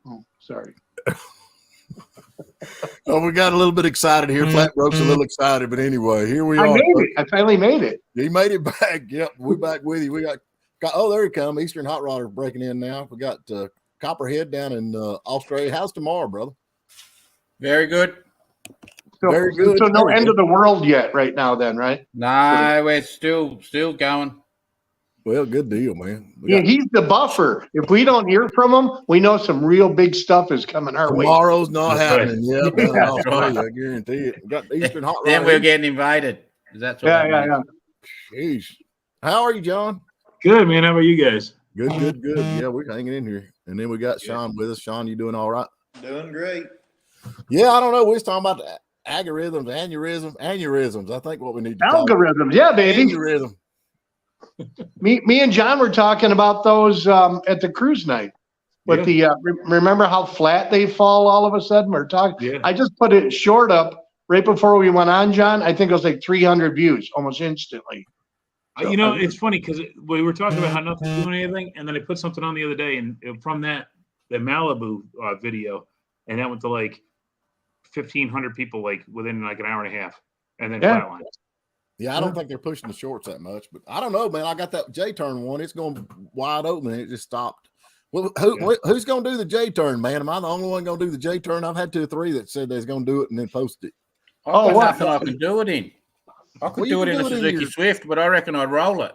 Oh, sorry. Oh, we got a little bit excited here. Flatbroke's a little excited, but anyway, here we are. I made it. I finally made it. He made it back. Yep, we're back with you. We got oh, there he come. Eastern Hot Rodder breaking in now. We got Copperhead down in Australia. How's tomorrow, brother? Very good. So, Very good. So no end of the world yet right now then, right? No, we're still going. Well, good deal, man. Yeah, he's the buffer. If we don't hear from him, we know some real big stuff is coming our way. Tomorrow's not That's happening. Yep, Yeah. Australia, I guarantee it. We got the Eastern Hot Rodder. Then we're getting invited. That's what that means. Jeez. How are you, John? Good, man. How about you guys? Good. Yeah, we're hanging in here. And then we got Sean with us. Sean, you doing all right? Doing great. Yeah, I don't know. We was talking about the aneurysms. I think what we need to Algorithms, yeah, baby. Aneurysm. Me and John were talking about those at the cruise night. With the remember how flat they fall all of a sudden? We're talking. Yeah. I just put it short up right before we went on, John. I think it was like 300 views almost instantly. You know, it's funny because we were talking about how nothing's doing anything, and then I put something on the other day, and from the Malibu video, and that went to like 1,500 people like within like an hour and a half, and then flatlined. Yeah, I don't think they're pushing the shorts that much, but I don't know, man. I got that J-turn one. It's going wide open, and it just stopped. Well, who's going to do the J-turn, man? Am I the only one going to do the J-turn? I've had 2 or 3 that said they was going to do it and then posted it. I've got nothing I can do it in. I could do it in a Suzuki Swift, but I reckon I'd roll it.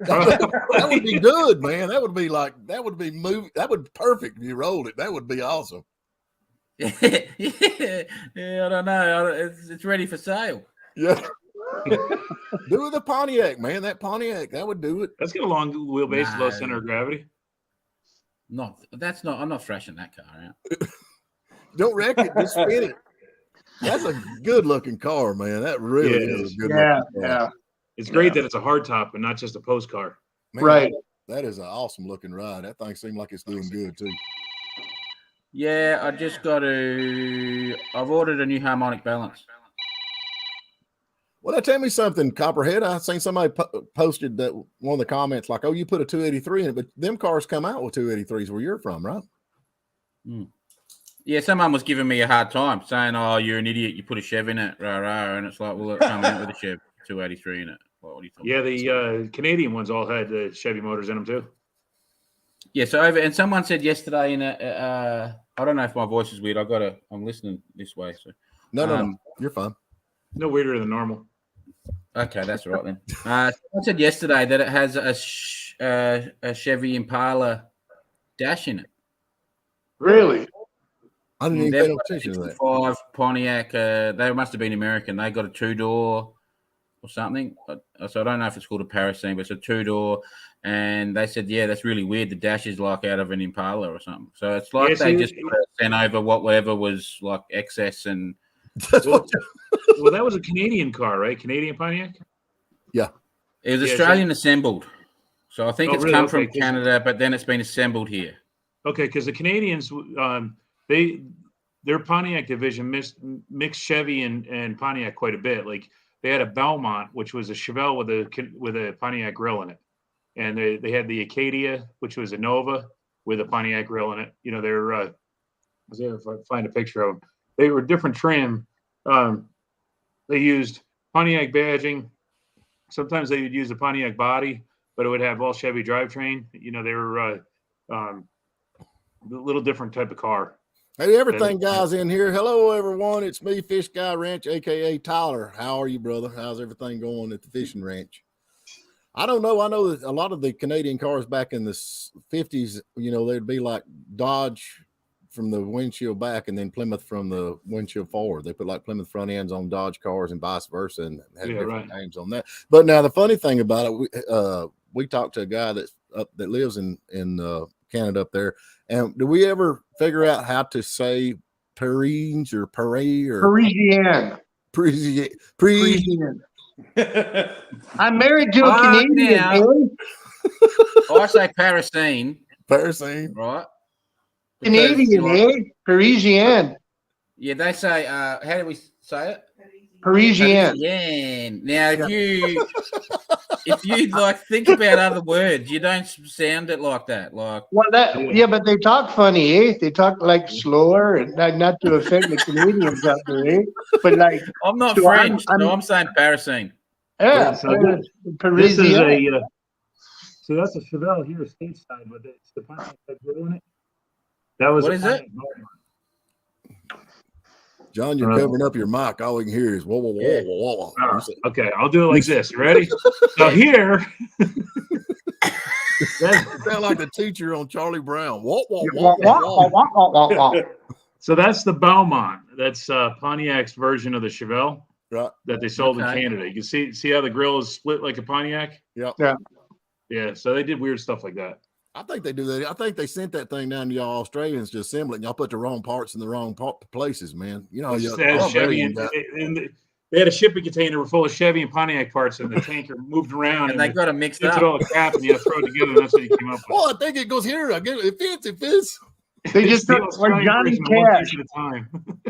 That would be good, man. That would be perfect if you rolled it. That would be awesome. Yeah, I don't know. It's ready for sale. Yeah. Do the Pontiac, man. That Pontiac, that would do it. That's got a long wheelbase, low center of gravity. No, that's not. I'm not thrashing that car out. Don't wreck it. Just spin it. That's a good looking car, man. That really is a good looking car. Yeah. It's great that it's a hardtop and not just a post car. Man, Right. That is an awesome looking ride. That thing seems like it's doing good too. Yeah, I've ordered a new harmonic balance. Well, tell me something, Copperhead. I seen somebody posted that one of the comments like, "Oh, you put a 283 in it," but them cars come out with 283s where you're from, right? Yeah, someone was giving me a hard time, saying, "Oh, you're an idiot. You put a Chev in it, rah." And it's like, well, it comes out with a Chev 283 in it. What are you talking about? The Canadian ones all had the Chevy motors in them too. Yeah, so and someone said yesterday in I don't know if my voice is weird. I'm listening this way, so No, you're fine. No weirder than normal. Okay, that's all right then. Someone said yesterday that it has a Chevy Impala dash in it. Really? I didn't even pay no attention to that. 5 Pontiac. They must have been American. They got a 2-door or something. So I don't know if it's called a Parascene, but it's a 2-door. And they said, yeah, that's really weird. The dash is like out of an Impala or something. So it's like they just sent over whatever was like excess and. Well, that was a Canadian car, right? Canadian Pontiac? Yeah. It was Australian assembled. So I think it's really? come from Canada, but then it's been assembled here. Okay, because the Canadians, their Pontiac division mixed Chevy and Pontiac quite a bit. Like they had a Belmont, which was a Chevelle with a Pontiac grill in it, and they had the Acadia, which was a Nova with a Pontiac grill in it. You know, they're I was there if I find a picture of them. They were different trim. They used Pontiac badging. Sometimes they would use a Pontiac body, but it would have all Chevy drivetrain. You know, they were a little different type of car. Hey, everything guys in here. Hello, everyone. It's me, Fish Guy Ranch, a.k.a. Tyler. How are you, brother? How's everything going at the fishing ranch? I don't know. I know that a lot of the Canadian cars back in the 50s, you know, they'd be like Dodge from the windshield back and then Plymouth from the windshield forward. They put like Plymouth front ends on Dodge cars and vice versa and had different names on that. But now the funny thing about it, we talked to a guy that lives in Canada up there. And do we ever figure out how to say Parisian or Paris or Parisian? I'm married to a Canadian. I say Parascene. Parascene. Right. Canadian, Parisian. Yeah, they say, how do we say it? Parisian. Now, if you if you like think about other words, you don't sound it like that. Like Well, yeah, but they talk funny, eh? They talk like slower and not to offend the Canadians out there, eh? But like, I'm not so French, I'm- so I'm saying Parisine. yeah, So this is Parisian. so that's a Chevelle here stateside, but it's the Pontiac that grew in it. That was What a is it? Pontiac. John, you're covering up your mic. All we can hear is whoa, whoa, whoa, Yeah. whoa, whoa. All right, okay, I'll do it like this. You ready? So here, You sound like the teacher on Charlie Brown. Whoa, whoa, Wah, whoa, wah, whoa, wah, whoa. wah, wah, wah. so that's the Belmont. That's Pontiac's version of the Chevelle Right. that they sold in Okay. Canada. You can see how the grill is split like a Pontiac. Yep. Yeah. Yeah, so they did weird stuff like that. I think they do that. I think they sent that thing down to y'all Australians to assemble it, and y'all put the wrong parts in the wrong places, man. You know, They had Chevy and they had a shipping container full of Chevy and Pontiac parts, and the tanker moved around And they got it mixed it up. all the crap, and you throw it together, and that's what you came up with. Oh, I think it goes here. I get it. It fits. They It's just the took like Australian Johnny version of one Cash. piece at a time.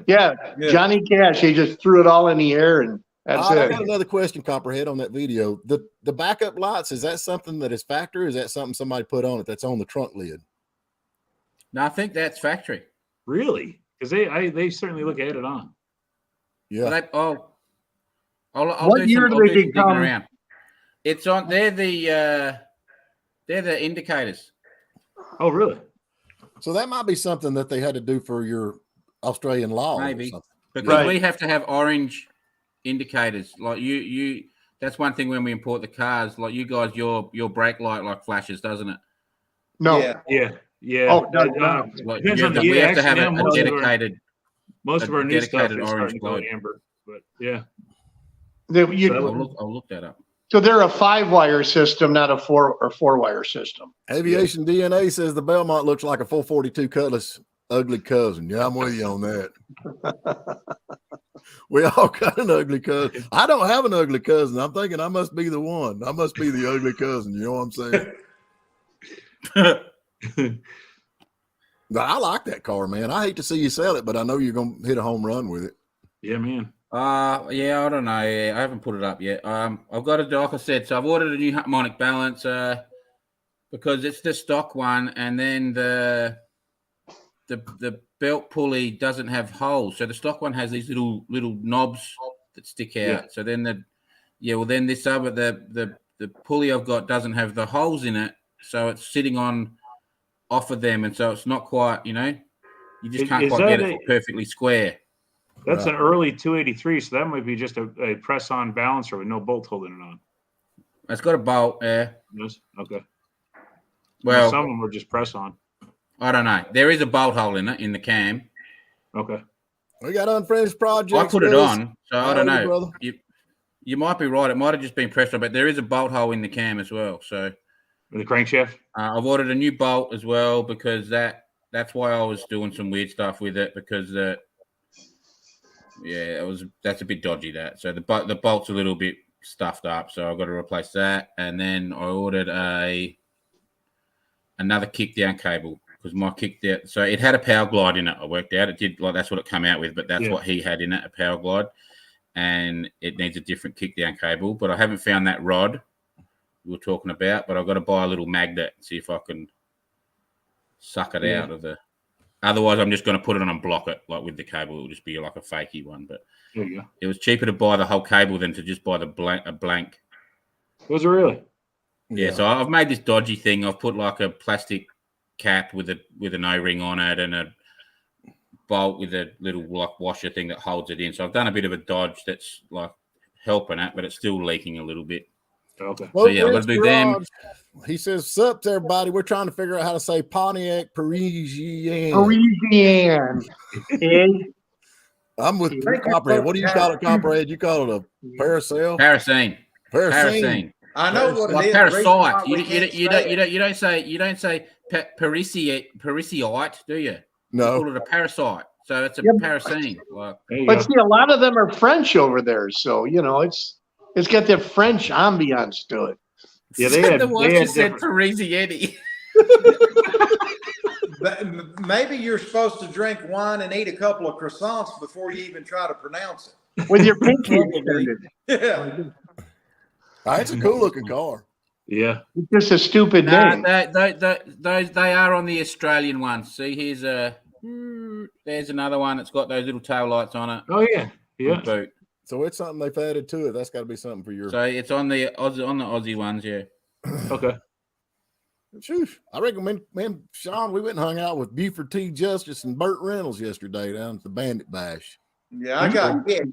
Yeah, Johnny Cash. He just threw it all in the air, and that's I it. got another question, Copperhead, on that video. The backup lights, is that something that is factory, or is that something somebody put on it that's on the trunk lid? No, I think that's factory. Really? Because they certainly look added on. Yeah. But I'll What do year some, do I'll they do some digging become- around. It's on. They're the indicators. Oh, really? So that might be something that they had to do for your Australian law. Maybe. Or something. Because Right. we have to have orange indicators. Like you. That's one thing when we import the cars. Like you guys, your brake light like flashes, doesn't it? No, Yeah. Yeah. Oh, no, Like Depends on the we year. have to have Actually, a most of our- dedicated. most of our new stuff dedicated is orange starting to go globe. amber. But yeah. I'll look that up. So they're a 5-wire system, not a 4-wire system. Aviation DNA says the Belmont looks like a 442 Cutlass ugly cousin. Yeah, I'm with you on that. We all got an ugly cousin. I don't have an ugly cousin. I'm thinking I must be the one. I must be the ugly cousin. You know what I'm saying? But I like that car, man. I hate to see you sell it, but I know you're going to hit a home run with it. Yeah, man. Yeah, I don't know. Yeah, I haven't put it up yet. I've got it, like I said, so I've ordered a new harmonic balance because it's the stock one, and then the belt pulley doesn't have holes. So the stock one has these little knobs that stick out. Yeah. So then then this other the pulley I've got doesn't have the holes in it, so it's sitting on off of them, and so it's not quite, you just can't Is quite get that it perfectly square. That's an early 283, so that might be just a press-on balancer with no bolt holding it on. It's got a bolt. Yes? Okay. Well, some of them are just press-on. I don't know. There is a bolt hole in it in the cam. Okay. We got unfinished projects. I put it Bills. on, so I How don't are you, know. brother? You might be right. It might have just been pressed on, but there is a bolt hole in the cam as well. So With the crankshaft? I've ordered a new bolt as well because that's why I was doing some weird stuff with it because that's a bit dodgy that. So the bolt's a little bit stuffed up, so I've got to replace that. And then I ordered another kick down cable because my kick down, so it had a power glide in it. I worked out it did, like that's what it came out with, but that's what he had in it, a power glide, and it needs a different kick down cable. But I haven't found that rod we were talking about, but I've got to buy a little magnet and see if I can suck it out of the. Otherwise, I'm just going to put it on and block it, like with the cable. It'll just be like a fakey one. But There you go. it was cheaper to buy the whole cable than to just buy a blank. Was it really? Yeah, so I've made this dodgy thing. I've put like a plastic cap with an O-ring on it and a bolt with a little like washer thing that holds it in. So I've done a bit of a dodge that's like helping it, but it's still leaking a little bit. Okay. So yeah, I've got to do them. He says, "Sup to everybody. We're trying to figure out how to say Pontiac Parisian." Parisian. Eh? I'm with Copperhead. What do you call it, Copperhead? You call it a parasail? Parasine. Parasine. I know what Like it is. The reason why parasite. we can't say it. You don't say parasite, do you? You No. call it a parasite. So it's a Yep. parasine. Like There you But go. see, a lot of them are French over there, so it's got the French ambiance to it. Yeah, they had- the one they had just said different- Parisienne. But maybe you're supposed to drink wine and eat a couple of croissants before you even try to pronounce With your pinky Probably. extended. it. Yeah. It's a cool looking car. Yeah. It's just a stupid name. They are on the Australian one. See, there's another one that's got those little tail lights on it. Oh yeah. Yeah. Boot. So it's something they've added to it. That's got to be something for your. So it's on the Aussie ones, yeah. Okay. Shoosh. I reckon me and Sean, we went and hung out with Buford T. Justice and Burt Reynolds yesterday down at the Bandit Bash. Yeah, I got hit.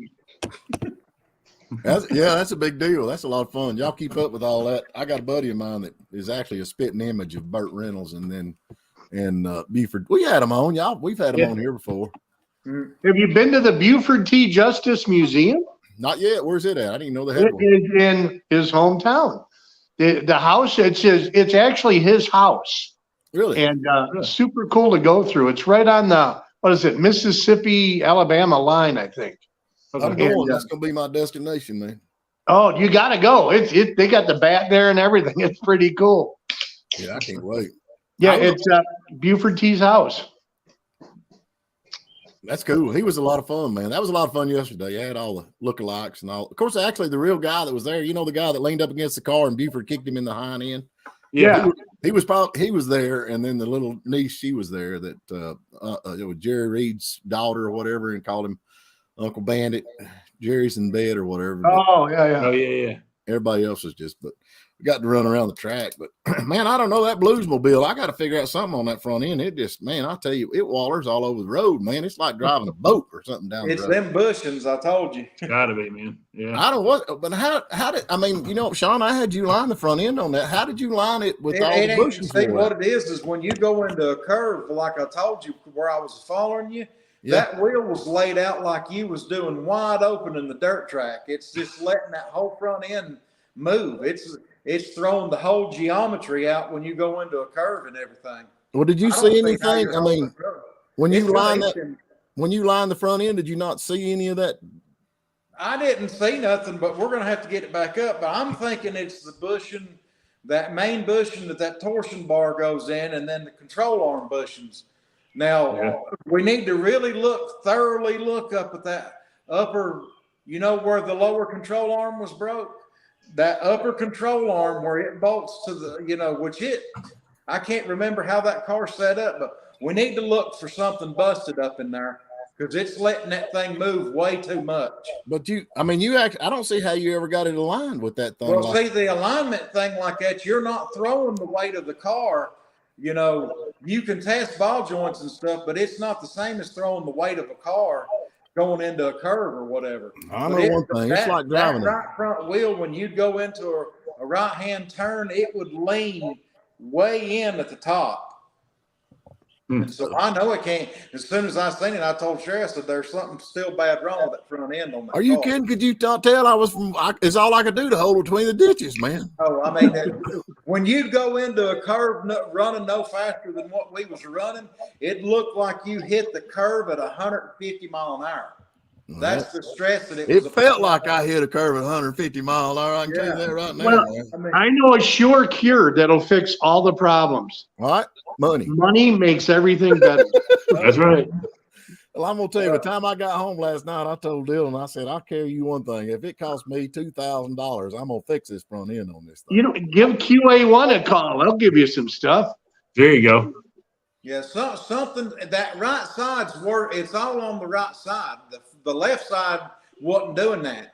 That's a big deal. That's a lot of fun. Y'all keep up with all that. I got a buddy of mine that is actually a spitting image of Burt Reynolds and Buford. We had him on, y'all. We've had him on here before. Have you been to the Buford T. Justice Museum? Not yet. Where's it at? I didn't even know they had It one. is in his hometown. The house, it's actually his house, Really? and super cool to go through. It's right on the Mississippi Alabama line, I think. I'm going. That's gonna be my destination, man. Oh, you got to go. They got the bat there and everything. It's pretty cool. Yeah, I can't wait. Yeah, it's Buford T's house. That's cool. He was a lot of fun, man. That was a lot of fun yesterday. I had all the lookalikes and all. Of course, actually, the real guy that was there, you know, the guy that leaned up against the car and Buford kicked him in the hind end. Yeah. He was there, and then the little niece, she was there. That it was Jerry Reed's daughter or whatever, and called him Uncle Bandit. Jerry's in bed or whatever. But Oh, yeah. Oh yeah. everybody else was but we got to run around the track. But man, I don't know that Bluesmobile. I got to figure out something on that front end. It just, man, I tell you, it wallers all over the road, man. It's like driving a boat or something down It's the road. them bushings, I told you. Gotta be, man. Yeah. I don't what, but how did I mean? You know, Sean, I had you line the front end on that. How did you line it with all the bushings? See, what it is when you go into a curve, like I told you, where I was following you, that wheel was laid out like you was doing wide open in the dirt track. It's just letting that whole front end move. It's throwing the whole geometry out when you go into a curve and everything. Well, did you I don't see think how anything? you're I mean, on the road. when you It's line gonna- that, when you line the front end, did you not see any of that? I didn't see nothing, but we're going to have to get it back up. But I'm thinking it's the bushing, that main bushing that torsion bar goes in, and then the control arm bushings. Now, we need to really thoroughly look up at that upper, you know, where the lower control arm was broke? That upper control arm where it bolts to the, you know, I can't remember how that car's set up, but we need to look for something busted up in there because it's letting that thing move way too much. But I don't see how you ever got it aligned with that thing. Well, see, the alignment thing like that, you're not throwing the weight of the car. You know, you can test ball joints and stuff, but it's not the same as throwing the weight of a car going into a curve or whatever. I know one thing. It's like driving that right front wheel, when you go into a right-hand turn, it would lean way in at the top. And so I know it can't. As soon as I seen it, I told Sherry, I said, there's something still bad wrong with that front end on that Are you car. kidding? Could you not tell I was from? It's all I could do to hold between the ditches, man. Oh, I mean, when you go into a curve running no faster than what we was running, it looked like you hit the curve at 150 mile an hour. That's the stress that it was. It felt like I hit a curve at 150 mile an hour. I can tell you that right now. Well, Man. I mean, I know a sure cure that'll fix all the problems. All right, money. Money makes everything better. That's right. Well, I'm gonna tell you. By the time I got home last night, I told Dylan. I said, "I'll carry you one thing. If it costs me $2,000, I'm gonna fix this front end on this thing." You know, give QA1 a call. They'll give you some stuff. There you go. yeah, something that right side's work. It's all on the right side. The left side wasn't doing that.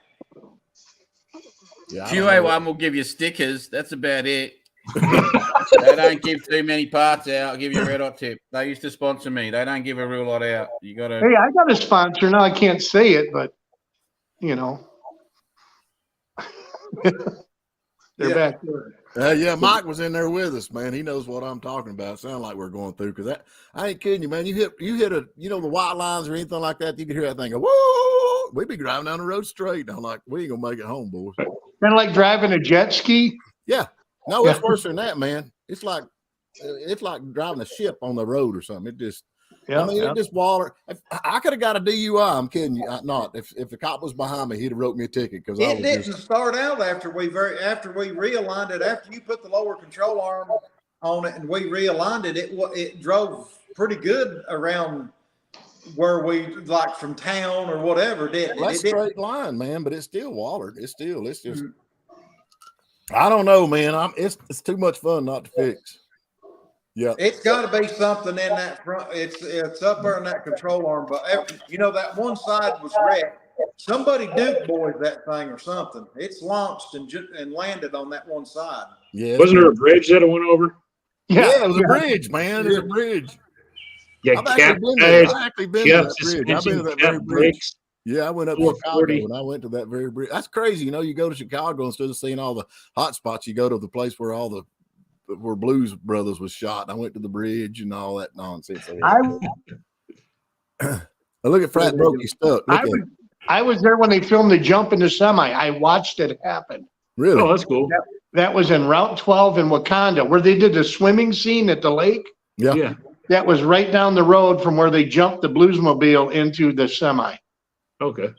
Yeah, I don't know. QA1 will give you stickers. That's about it. They don't give too many parts out. I'll give you a red hot tip. They used to sponsor me. They don't give a real lot out. You got to. Hey, I got a sponsor now. I can't say it, but you know, they're Yeah. back there. Yeah, Mike was in there with us, man. He knows what I'm talking about. Sound like we're going through because I ain't kidding you, man. You hit the white lines or anything like that. You can hear that thing go, whoa. We be driving down the road straight. I'm like, we ain't gonna make it home, boys. Kind of like driving a jet ski. Yeah, no, it's Yeah. worse than that, man. It's like driving a ship on the road or something. It just, Yeah, I mean, it just water. I could have got a DUI. I'm kidding you not. If the cop was behind me, he'd have wrote me a ticket because I It was didn't just. start out after we realigned it. After you put the lower control arm on it and we realigned it, it drove pretty good around where we like from town or whatever. Didn't Well, it? that's It didn't- straight line, man, but it's still watered. It's just I don't know, man. It's too much fun not to fix. Yeah. It's got to be something in that front. It's up there in that control arm, but that one side was wrecked. Somebody Duke boys that thing or something. It's launched and landed on that one side. Yeah. Wasn't there a bridge that it went over? Yeah, it was a bridge, man. It was a bridge. Yeah, I've actually been to that bridge. I've been to that very bridge. Brakes. Yeah, I went up to Chicago and I went to that very bridge. That's crazy. You go to Chicago instead of seeing all the hot spots, you go to the place where where Blues Brothers was shot. I went to the bridge and all that nonsense. Look at Frat Brokey stuck. I was there when they filmed the jump in the semi. I watched it happen. Really? Oh, that's cool. That was in Route 12 in Wakanda, where they did the swimming scene at the lake. Yeah. That was right down the road from where they jumped the Bluesmobile into the semi. Okay.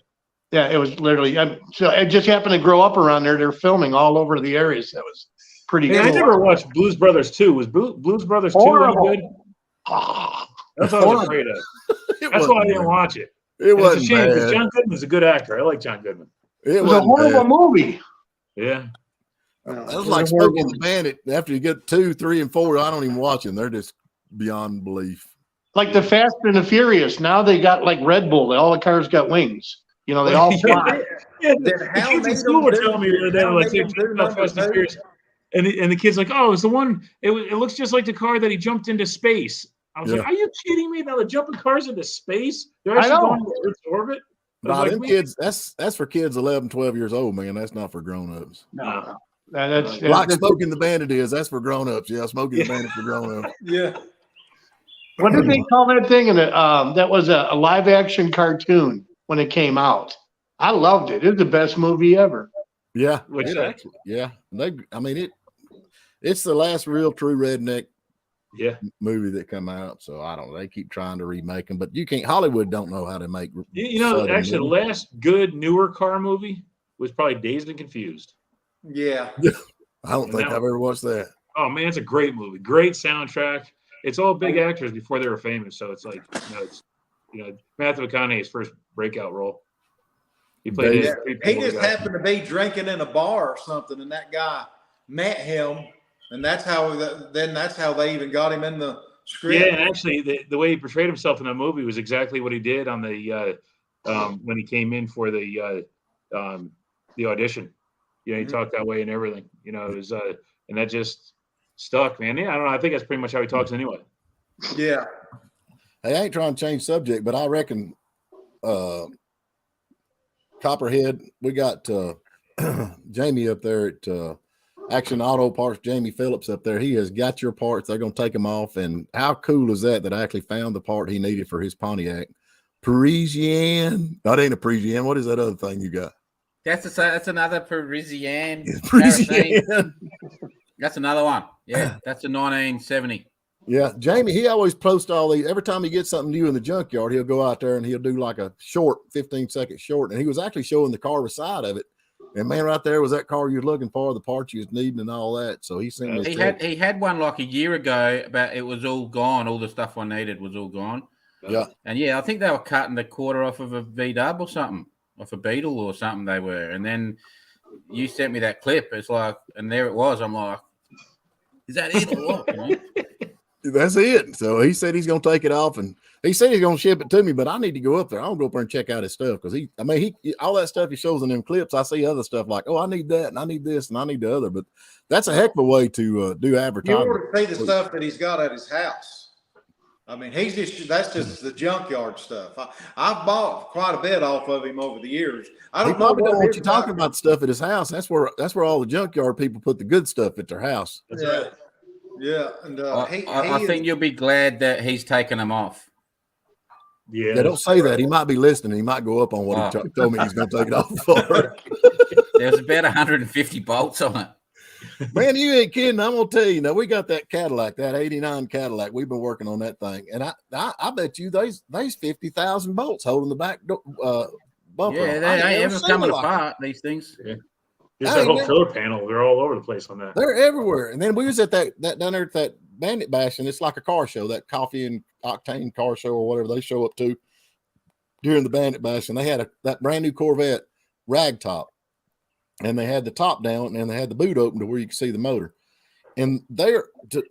Yeah, it was literally. So it just happened to grow up around there. They're filming all over the areas. That was pretty Yeah, cool. I never watched Blues Brothers 2. Was Blues Brothers 2 any Horrible. good? That's what I was afraid of. That's why I didn't watch it. It And wasn't it's a shame because bad. John Goodman's a good actor. I like John Goodman. It was a horrible movie. Yeah. That was like Smokey and the Bandit. After you get 2, 3, and 4, I don't even watch them. They're just beyond belief. Like the Fast and the Furious. Now they got like Red Bull. All the cars got wings. They all fly. Yeah, Then the how kids in made school them were do- telling me the other day, how like, made they're them do talking about number Fast and two? Furious. And the kid's like, oh, it's the one, it looks just like the car that he jumped into space. I was Yeah. like, are you kidding me? Now they're jumping cars into space? They're I actually know. going to Earth's orbit? I was Nah, like, them kids, that's for kids 11, 12 years old, man. That's not for grown-ups. No. That's Like Smoking the Bandit is, that's for grown-ups. Yeah, Smoking the Bandit for grown-ups. Yeah. What did they call that thing? And that was a live action cartoon when it came out. I loved it. It was the best movie ever. Yeah. Which it one? actually, yeah. It's the last real true redneck yeah. movie that come out. So I don't know. They keep trying to remake them, but you can't. Hollywood don't know how to make. Southern Actually, the movies. last good newer car movie was probably Dazed and Confused. Yeah. I don't think I've ever watched that. Oh man, it's a great movie. Great soundtrack. It's all big actors before they were famous, so it's like Matthew McConaughey's first breakout role. He played. Yeah. his He just happened to be drinking in a bar or something, and that guy met him, and that's how they even got him in the script. Yeah, and actually, the way he portrayed himself in the movie was exactly what he did on the when he came in for the audition. He talked that way and everything. It was and that just stuck, man. Yeah, I don't know. I think that's pretty much how he talks anyway. Yeah. Hey, I ain't trying to change subject, but I reckon Copperhead, we got Jamie up there at Action Auto Parts, Jamie Phillips up there. He has got your parts. They're going to take them off. And how cool is that I actually found the part he needed for his Pontiac? Parisienne. That ain't a Parisienne. What is that other thing you got? That's another Parisienne. Parisienne. That's another one. Yeah, that's a 1970. Yeah, Jamie, he always posts all these. Every time he gets something new in the junkyard, he'll go out there and he'll do like a short, 15-second short. And he was actually showing the car beside of it. And man, right there was that car you was looking for, the parts you was needing and all that. So he sent me. He had one like a year ago, but it was all gone. All the stuff I needed was all gone. Yeah. And yeah, I think they were cutting the quarter off of a V-dub or something, off a Beetle or something they were. And then you sent me that clip. It's like, and there it was. I'm like, is that it or what? That's it. So he said he's going to take it off, and he said he's going to ship it to me, but I need to go up there. I'll go up there and check out his stuff because he all that stuff he shows in them clips. I see other stuff like, oh, I need that, and I need this, and I need the other. But that's a heck of a way to do You advertising. ought to see the stuff that he's got at his house. I mean, that's just the junkyard stuff. I've bought quite a bit off of him over the years. I He don't know probably don't what want his you talking about the stuff at his house. That's where all the junkyard people put the good stuff at their house. That's Yeah. right. Yeah, and I think you'll be glad that he's taken them off. Yeah. Yeah, don't say that. He might be listening. He might go up on what he told me he's going to take it off for. There's about 150 bolts on it. Man, you ain't kidding. I'm gonna tell you. Now we got that Cadillac, that '89 Cadillac. We've been working on that thing, and I bet you there's 50,000 bolts holding the back bumper. Yeah, on. they I ain't ain't never ever seen coming it like apart, these things. Just I that whole ain't pillar panel. They're all over the place on that. They're everywhere. And then we was at that down there at that Bandit Bash, and it's like a car show, that coffee and octane car show or whatever they show up to during the Bandit Bash, and they had that brand new Corvette ragtop. and they had the top down and they had the boot open to where you could see the motor. And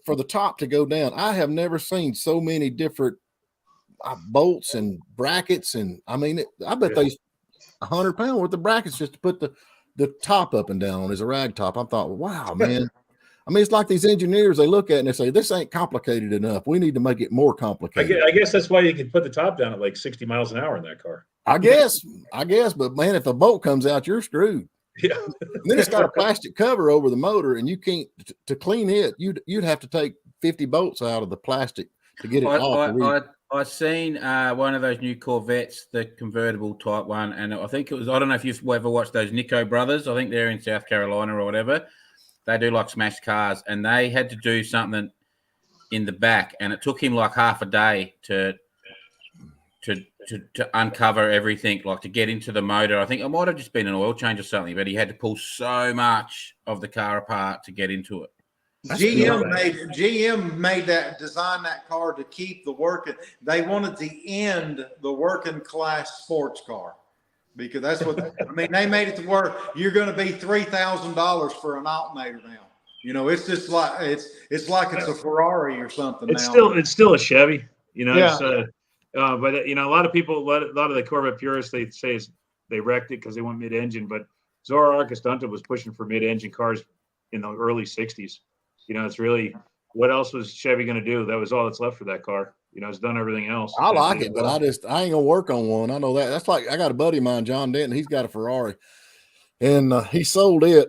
for the top to go down, I have never seen so many different bolts and brackets. And I mean, I bet they 100 pounds worth of brackets just to put the top up and down as a rag top. I thought, wow, man. I mean, it's like these engineers, they look at it and they say, this ain't complicated enough. We need to make it more complicated. I guess that's why you can put the top down at like 60 miles an hour in that car. I guess, but man, if a bolt comes out, you're screwed. Yeah. And then it's got a plastic cover over the motor, and you can't to clean it. You'd have to take 50 bolts out of the plastic to get it off. I seen one of those new Corvettes, the convertible type one, and I think it was. I don't know if you've ever watched those Nico brothers. I think they're in South Carolina or whatever. They do like smash cars, and they had to do something in the back, and it took him like half a day to uncover everything, like to get into the motor. I think it might have just been an oil change or something, but he had to pull so much of the car apart to get into it. GM designed that car to keep the working. They wanted to end the working class sports car because that's what I mean. They made it to where you're going to be $3,000 for an alternator now. You know, it's just like it's like it's a Ferrari or something. It's now. still a Chevy. You know, Yeah. but you know, a lot of the Corvette purists, they say they wrecked it because they went mid-engine. But Zora Arcastunta was pushing for mid-engine cars in the early '60s. You know, it's really what else was Chevy going to do? That was all that's left for that car. You know, it's done everything else. I like it, but I ain't gonna work on one. I know that. That's like I got a buddy of mine, John Denton. He's got a Ferrari, and he sold it,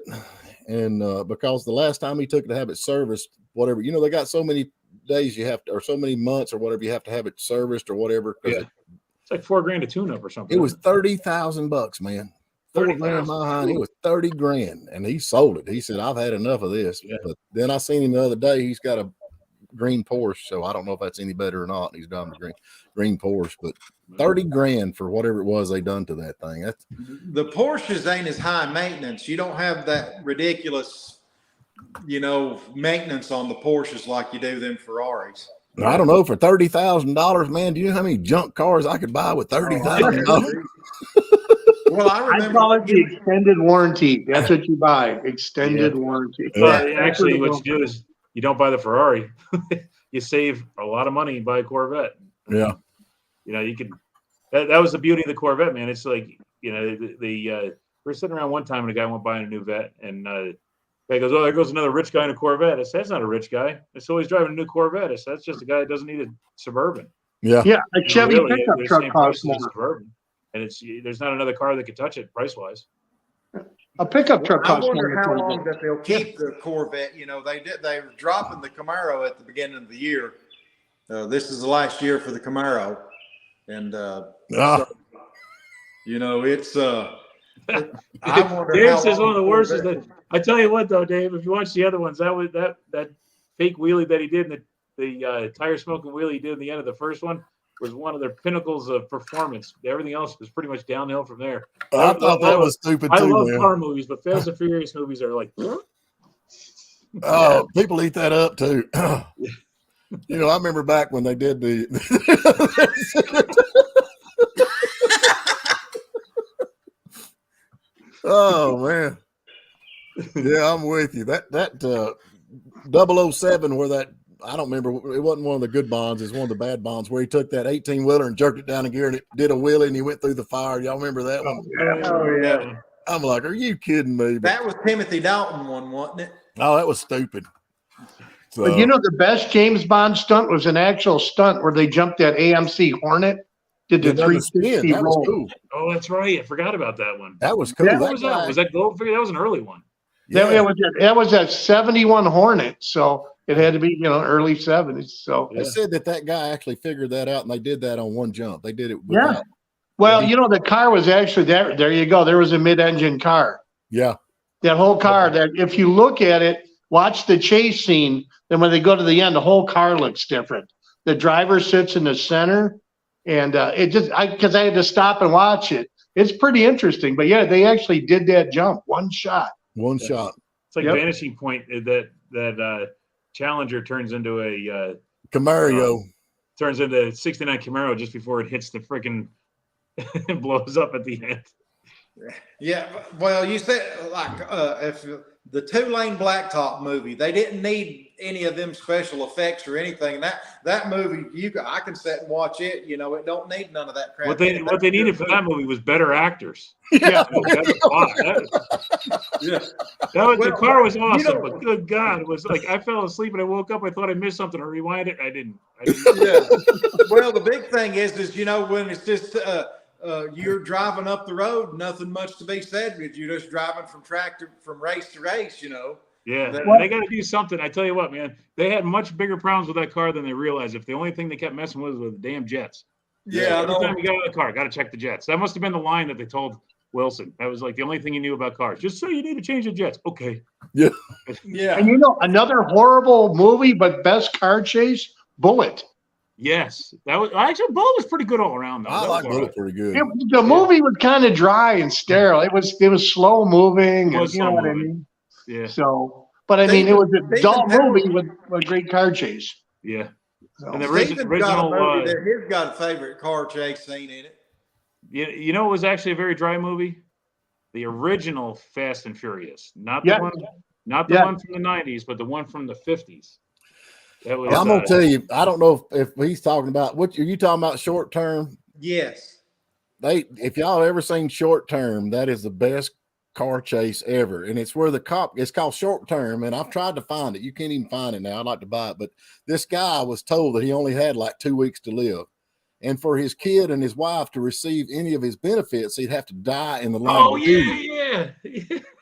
and because the last time he took it to have it serviced, whatever, you know, they got so many days you have to, or so many months or whatever you have to have it serviced or whatever. Yeah. It's like $4,000 a tune-up or something. It was $30,000, man. 4 grand it was 30 grand, and he sold it. He said, I've had enough of this. Yeah. But then I seen him the other day. He's got a green Porsche, so I don't know if that's any better or not. He's done the green Porsche, but 30 grand for whatever it was they done to that thing. That's The Porsches ain't as high maintenance. You don't have that ridiculous, you know, maintenance on the Porsches like you do them Ferraris. I don't know, for $30,000, man. Do you know how many junk cars I could buy with $30,000? Well, I I remember call it the extended warranty. That's what you buy. Extended warranty. Actually, what you do is you don't buy the Ferrari. You save a lot of money and buy a Corvette. Yeah. You know, you could. That was the beauty of the Corvette, man. It's like, you know, we were sitting around one time and a guy went buying a new vet, and the guy goes, "Oh, there goes another rich guy in a Corvette." I said, "That's not a rich guy. So he's driving a new Corvette." I said, "That's just a guy that doesn't need a Suburban." Yeah. Yeah, a Chevy Really, pickup they're the truck same price costs as a more. Suburban, and there's not another car that could touch it price wise. A pickup truck I costs wonder more. how than long Corvette. that they'll keep the Corvette. You know, they were dropping the Camaro at the beginning of the year. This is the last year for the Camaro, and you know, it's I wonder Dave how says long one of the worst is Corvette- that I tell you what though, Dave, if you watch the other ones, that fake wheelie that he did, the tire smoking wheelie he did in the end of the first one was one of their pinnacles of performance. Everything else was pretty much downhill from there. I thought that was stupid I too, love man. car movies, but Fast and Furious movies are like, Oh, people eat that up too. You know, I remember back when they did the oh man. Yeah, I'm with you. That 007 where that, I don't remember, it wasn't one of the good bonds, it's one of the bad bonds where he took that 18-wheeler and jerked it down a gear and it did a wheelie and he went through the fire. Y'all remember that one? Oh, yeah. I'm like, are you kidding me? But, That was Timothy Dalton one, wasn't it? oh, that was stupid. So, But you know, the best James Bond stunt was an actual stunt where they jumped that AMC Hornet, did the they done the spin. 360 That was roll. cool. Oh, that's right. I forgot about that one. That was cool. Yeah, What was that? Was that Goldfinger? That was an early one. That, that was a 71 Hornet, so it had to be, you know, early 70s. So, They said that guy actually figured that out, and they did that on one jump. They did it. yeah. Without, Well, you know, the car was actually there. There you go. There was a mid-engine car. yeah. That whole car, that if you look at it, watch the chase scene, then when they go to the end, the whole car looks different. The driver sits in the center, and it just, because I had to stop and watch it. It's pretty interesting. But yeah, they actually did that jump, one shot. One shot. It's like Yep. Vanishing Point that Challenger turns into a Camario. turns into 69 Camaro just before it hits the freaking and blows up at the end. Yeah, well, you said like if the 2-lane blacktop movie, they didn't need any of them special effects or anything. That movie, I can sit and watch it. You know, it don't need none of that crap. What they needed for that movie was better actors. Yeah. You know, better plot. Yeah. The car was you awesome, know- but good God, it was like I fell asleep and I woke up. I thought I missed something. I rewind it. I didn't. Yeah. Well, the big thing is you know when it's just you're driving up the road, nothing much to be said. You're just driving from race to race. You know. Yeah, That- they got to do something. I tell you what, man, they had much bigger problems with that car than they realized. If the only thing they kept messing with was the damn jets. Yeah. I Every know. time you got out of the car, got to check the jets. That must have been the line that they told Wilson. That was like the only thing he knew about cars. Just so you need to change the jets. Okay. Yeah. And you know, another horrible movie, but best car chase, Bullet. Yes, that was actually Bullet was pretty good all around. Though. I That like was all Bullet pretty good. The movie was kind of dry and sterile. It was slow moving. It was You know slow what I moving. mean? Yeah, So, but I mean, it was a Stephen dull Powell- movie with a great car chase. yeah. So. And the Steven's original, got a movie that he's got a favorite car chase scene in it. you know, it was actually a very dry movie. The original Fast and Furious, not Yeah. the one, not the Yeah. one from the '90s, but the one from the '50s. That was. I'm gonna tell you, I don't know if he's talking about what are you talking about short term? Yes. If y'all ever seen Short Term, that is the best car chase ever. And it's where it's called Short Term. And I've tried to find it. You can't even find it now. I'd like to buy it. But this guy was told that he only had like 2 weeks to live. And for his kid and his wife to receive any of his benefits, he'd have to die in the line. Oh of duty. yeah.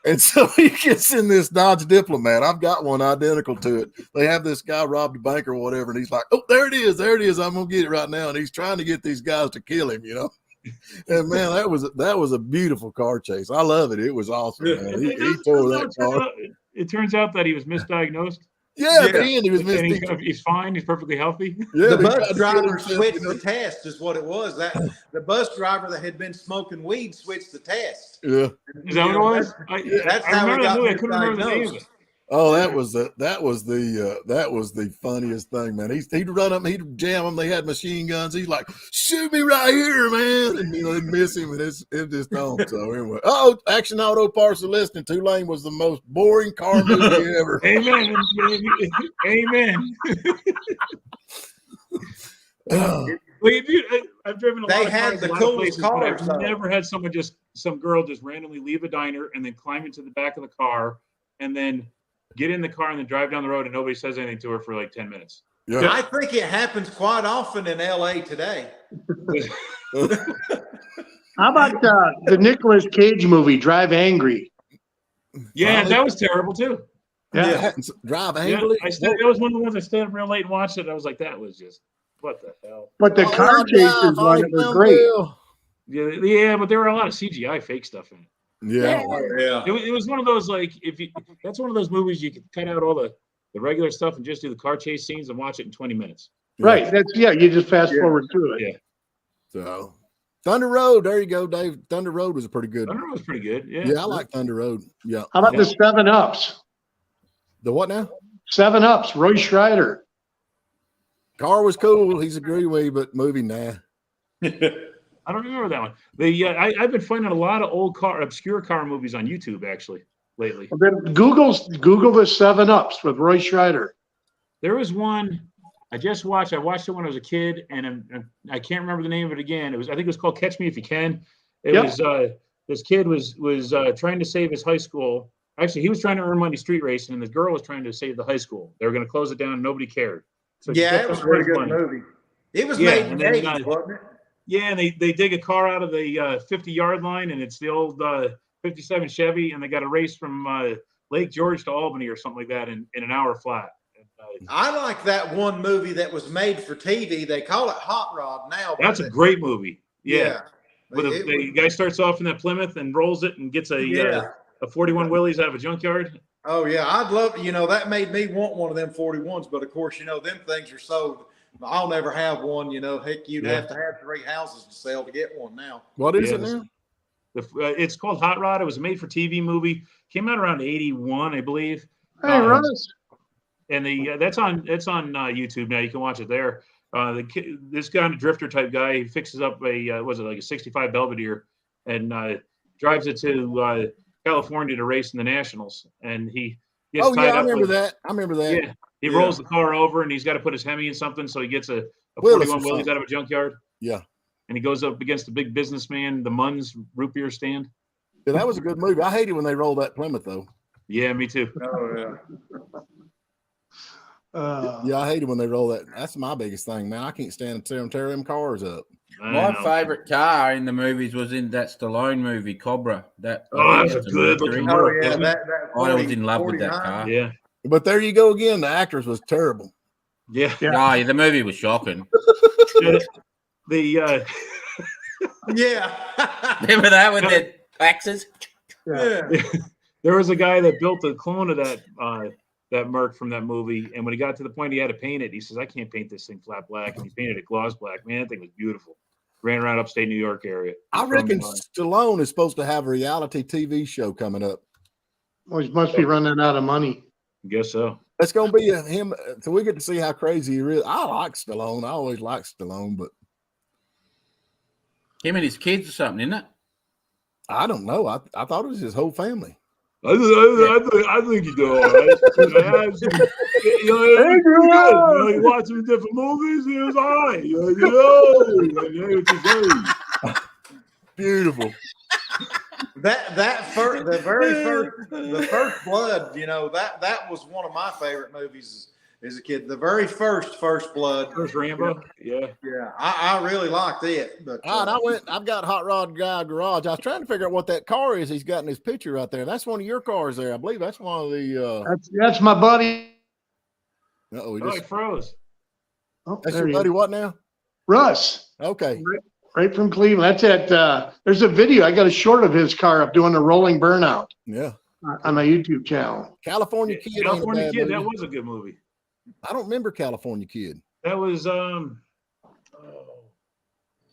And so he gets in this Dodge Diplomat. I've got one identical to it. They have this guy robbed a bank or whatever, and he's like, "Oh, there it is, there it is. I'm gonna get it right now." And he's trying to get these guys to kill him, you know. And man, that was a beautiful car chase. I love it. It was awesome. Man. He tore that car. It turns out that he was misdiagnosed. Yeah, at the end he was And missing. he's fine. He's perfectly healthy. Yeah, The they tried bus to kill driver himself, switched you know. the test, is what it was. That the bus driver that had been smoking weed switched the test. Yeah. Is that what it was? That's I how he remember that got movie. I couldn't remember the name of it. misdiagnosed. Oh, that was the funniest thing, man. He'd run up, he'd jam them. They had machine guns. He's like, "Shoot me right here, man!" And you know, they'd miss him, and it's just on. So anyway, Action Auto Parts are listening. 2-Lane was the most boring car movie ever. Amen. Amen. Well, I've driven a They lot of had cars, the a lot of coolest places, but cars, I've though. never had some girl just randomly leave a diner and then climb into the back of the car and then get in the car and then drive down the road and nobody says anything to her for like 10 minutes. Yeah. I think it happens quite often in LA today. How about the Nicolas Cage movie, Drive Angry? Yeah, that was terrible too. Yeah. Drive Yeah, angrily. that was one of the ones I stayed up real late and watched it. I was like, that was just what the hell. But the car chases on it was great. Yeah, but there were a lot of CGI fake stuff in it. Yeah. Yeah. It was one of those like that's one of those movies you could cut out all the regular stuff and just do the car chase scenes and watch it in 20 minutes. Right. You just fast forward through it. Yeah. So Thunder Road, there you go, Dave. Thunder Road was a pretty good. Thunder was pretty good. Yeah. Yeah, I like Thunder Road. Yeah. How about the 7-Ups? The what now? 7-Ups, Roy Schreider. Car was cool. He's agreed with me, but movie, nah. I don't remember that one. I've been finding a lot of obscure car movies on YouTube actually lately. Well, then Google the 7-Ups with Roy Schreider. There was one I just watched. I watched it when I was a kid, and I can't remember the name of it again. I think it was called Catch Me If You Can. It Yep. was this kid was trying to save his high school. Actually, he was trying to earn money street racing, and the girl was trying to save the high school. They were going to close it down, and nobody cared. So she Yeah, kept it was a trying to pretty raise good money. movie. It was Yeah, made in and the then, 80s, wasn't it? Yeah, and they dig a car out of the 50-yard line, and it's the old 57 Chevy, and they got a race from Lake George to Albany or something like that in an hour flat. And, I like that one movie that was made for TV. They call it Hot Rod now. that's a great movie. Yeah. With It the guy starts off in that Plymouth and rolls it and gets a 41 Willys out of a junkyard. Oh yeah, I'd love, that made me want one of them 41s, but of course, them things are sold. I'll never have one, heck, you'd have to have 3 houses to sell to get one now. What is Yeah, it now? It's called Hot Rod. It was a made-for-TV movie. Came out around 81, I believe. Hey, Russ. And that's on YouTube now. You can watch it there. This guy, a drifter type guy, he fixes up a like a '65 Belvedere, and drives it to California to race in the Nationals, and he gets Oh tied yeah, I up remember with, that. I remember that. Yeah, he rolls the car over, and he's got to put his Hemi in something, so he gets a Willis 41 or Willys something. out of a junkyard, Yeah. and he goes up against the big businessman, the Munns root beer stand. Yeah, that was a good movie. I hated when they rolled that Plymouth though. Yeah, me too. Oh, yeah. Yeah, I hated when they roll that. That's my biggest thing, man. I can't stand to tear them cars up. I My know. favorite car in the movies was in that Stallone movie, Cobra. That Oh, that's a good looking Oh, Merc, yeah. wasn't it? That I was in love with that 49. car. Yeah, But there you go again. The actress was terrible. yeah. Yeah, the movie was shocking. The Yeah. Remember that with the axes? Yeah. there was a guy that built a clone of that Merc from that movie, and when he got to the point he had to paint it, he says, "I can't paint this thing flat black," and he painted it gloss black. Man, that thing was beautiful. Ran around upstate New York area. I From, reckon Stallone is supposed to have a reality TV show coming up. Well, he must be running out of money. guess so. It's going to be him. So we get to see how crazy he really. I like Stallone. I always liked Stallone, but Him and his kids or something, isn't it? I don't know. I thought it was his whole family. I think you do all right. You watch some different movies. He was all right. Beautiful. The first Blood, you know, that was one of my favorite movies as a kid. The very first Blood. First Rambo. Yeah. Yeah, I really liked it. But All right, I've got Hot Rod Guy Garage. I was trying to figure out what that car is he's got in his picture right there. That's one of your cars there. I believe that's one of the That's my buddy. we Oh, just, he froze. Oh, that's there your he buddy is. what now? Russ, Okay. right from Cleveland. That's at. There's a video. I got a short of his car up doing a rolling burnout Yeah. on my YouTube channel. California Kid. ain't a California bad Kid. That movie. was a good movie. I don't remember California Kid. That was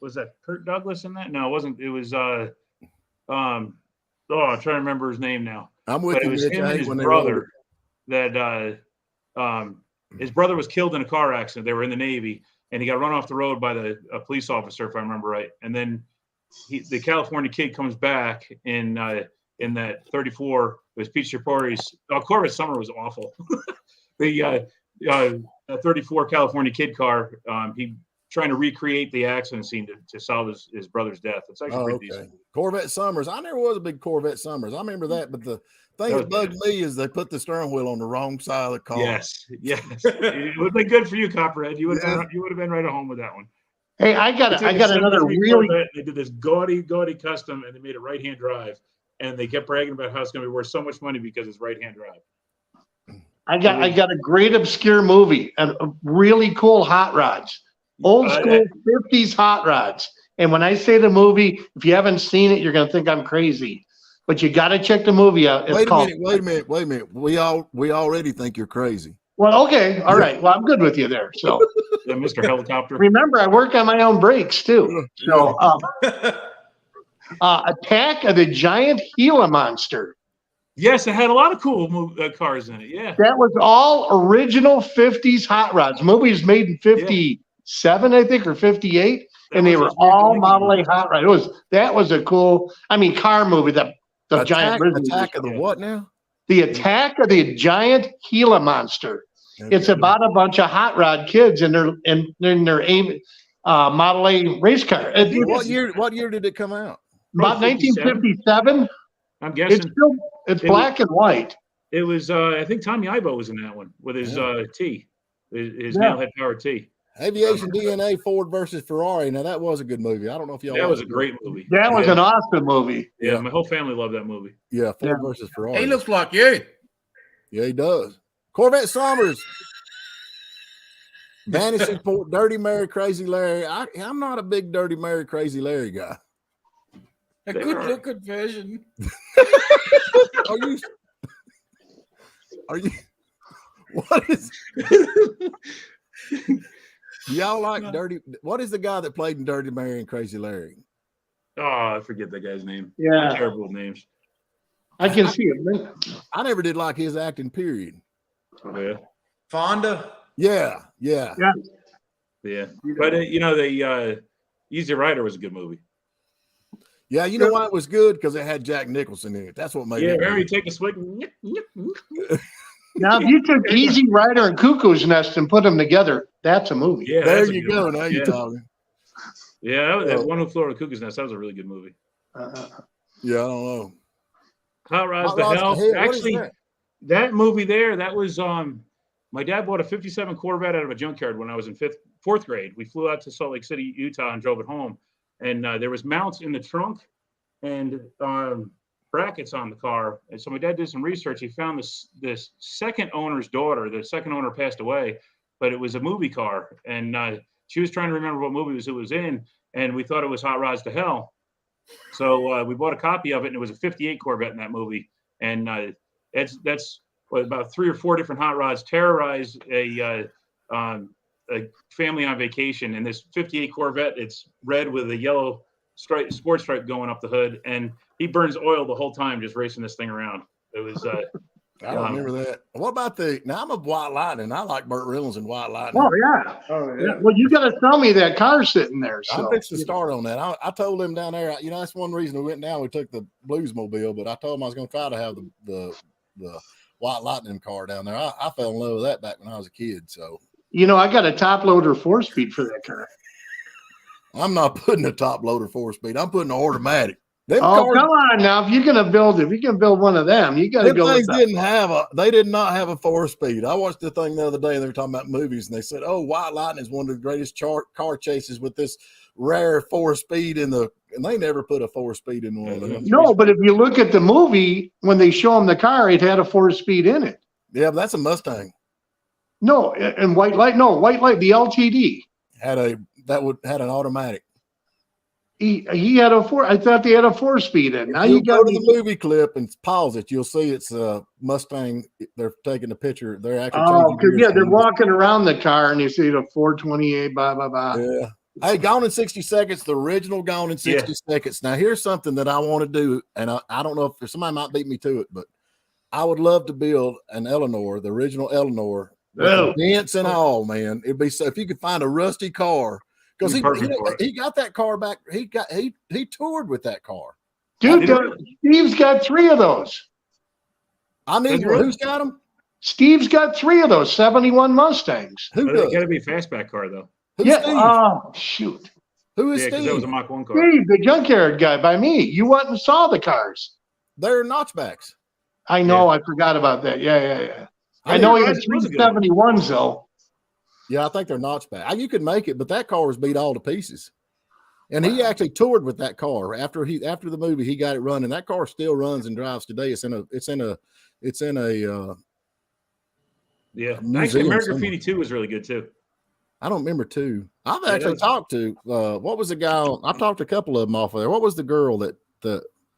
was that Kirk Douglas in that? No, it wasn't. It was I'm trying to remember his name now. I'm with But it you, was Mitch. him I and hate his when they roll brother that his brother was killed in a car accident. They were in the Navy, and he got run off the road by a police officer, if I remember right. And then the California Kid comes back in that 34. It was Pete Chiapori's. Corvette Summer was awful. The 34 California Kid car. He trying to recreate the accident scene to solve his brother's death. It's actually pretty okay. decent. Corvette Summers. I never was a big Corvette Summers. I remember that, but the thing That that was bugged me is they put the steering wheel on the wrong side of the car. Yes. It would have been good for you, Copperhead. You would have been right at home with that one. Hey, I got They took a another 73 really. Corvette, they did this gaudy custom, and they made it right-hand drive. And they kept bragging about how it's going to be worth so much money because it's right-hand drive. I got a great obscure movie, a really cool hot rods, old school 50s hot rods. And when I say the movie, if you haven't seen it, you're gonna think I'm crazy. But you got to check the movie out. It's Wait a called. minute. We already think you're crazy. Well, okay, all right. Well, I'm good with you there. So The Mr. Helicopter. remember, I work on my own brakes too. So Attack of the Giant Gila Monster. Yes, it had a lot of cool cars in it. Yeah. That was all original 50s hot rods. Movie was made in 57, I think, or 58. And they were all Model A hot rods. That was a cool, car movie. The giant Attack of the what now? The Attack of the Giant Gila Monster. It's Okay. about a bunch of hot rod kids in their Model A race car. What year did it come out? About 1957. I'm guessing It's black and white. it was. I think Tommy Ibo was in that one with his T, his Yeah. nailhead power T. Aviation DNA Ford versus Ferrari. Now that was a good movie. I don't know if y'all. That was a liked it. great movie. That was an awesome movie. Yeah, my whole family loved that movie. Yeah, Ford Yeah. versus Ferrari. He looks like you. Yeah, he does. Corvette Summers. Vanishing Port, Dirty Mary, Crazy Larry. I'm not a big Dirty Mary, Crazy Larry guy. A good looking version. Are you? What is? Y'all like Dirty? What is the guy that played in Dirty Mary and Crazy Larry? Oh, I forget that guy's name. Yeah, Terrible names. I can see it. I never did like his acting. Period. Yeah. Fonda. Yeah. Yeah. But the Easy Rider was a good movie. Yeah, you know why it was good? Because it had Jack Nicholson in it. That's what made Yeah, it good. Harry take a swig. Now, if you took Easy Rider and Cuckoo's Nest and put them together, that's a movie. Yeah, There that's a you good go. one. Now you're Yeah, talking. yeah. That Oh. One Who Flew Over the Cuckoo's Nest. That was a really good movie. Yeah, I don't know. Hot Rods Hot to Rods to Hell. Hell, what is Actually, that? that movie there, that was my dad bought a 57 Corvette out of a junkyard when I was in fourth grade. We flew out to Salt Lake City, Utah, and drove it home. And there was mounts in the trunk and brackets on the car. And so my dad did some research. He found this second owner's daughter. The second owner passed away, but it was a movie car, and she was trying to remember what movie it was in, and we thought it was Hot Rods to Hell. So we bought a copy of it, and it was a '58 Corvette in that movie. And that's what, about 3 or 4 different hot rods terrorize a family on vacation. And this '58 Corvette, it's red with a yellow sports stripe going up the hood, and he burns oil the whole time just racing this thing around. It was I don't remember that. What about now I'm a White Lightning. I like Burt Reynolds and White Lightning. Oh, yeah. Oh, Yeah, well, you got to sell me that car sitting there. I'm So. fixing to start on that. I told him down there, that's one reason we went down. We took the Bluesmobile, but I told him I was going to try to have the White Lightning car down there. I fell in love with that back when I was a kid. So I got a top loader 4-speed for that car. I'm not putting a top loader 4-speed. I'm putting an automatic. Them Oh, cars, come on now. If you can build one of them, you got to them go with things that. they did not have a 4-speed. I watched the thing the other day and they were talking about movies and they said, oh, White Lightning is one of the greatest car chases with this rare 4-speed and they never put a 4-speed in one of them. No, but if you look at the movie, when they show him the car, it had a 4-speed in it. Yeah, but that's a Mustang. No, and White Light, the LTD. Had an automatic. He had a 4. I thought they had a 4-speed in. Now If you go got to the movie clip and pause it. You'll see it's a Mustang. They're taking the picture. They're actually changing because gears. they're walking around the car and you see the 428, blah blah blah. Yeah. Hey, Gone in 60 Seconds, the original Gone in 60 Seconds. Now, here's something that I want to do, and I don't know if somebody might beat me to it, but I would love to build an Eleanor, the original Eleanor, with the vents and all, man. It'd be so if you could find a rusty car. Because he got that car back. He toured with that car. Dude, Steve's got 3 of those. I need one. Who's got them? Steve's got 3 of those 71 Mustangs. Who It does? got to be a fastback car though. Who's Yeah. Steve? Oh, shoot. Who is Yeah, because Steve? that was a Mach 1 car. Steve, the junkyard guy by me. You went and saw the cars. They're notchbacks. I know. Yeah. I forgot about that. Yeah. I I know he didn't had realize it was a good 371s though. Yeah, I think they're notchback. You could make it, but that car was beat all to pieces. And he actually toured with that car after the movie. He got it running. That car still runs and drives today. It's in a Yeah. museum Actually, American somewhere. Graffiti 2 was really good too. I don't remember two. I've Yeah, actually that was- talked to what was the guy? I've talked to a couple of them off of there. What was the girl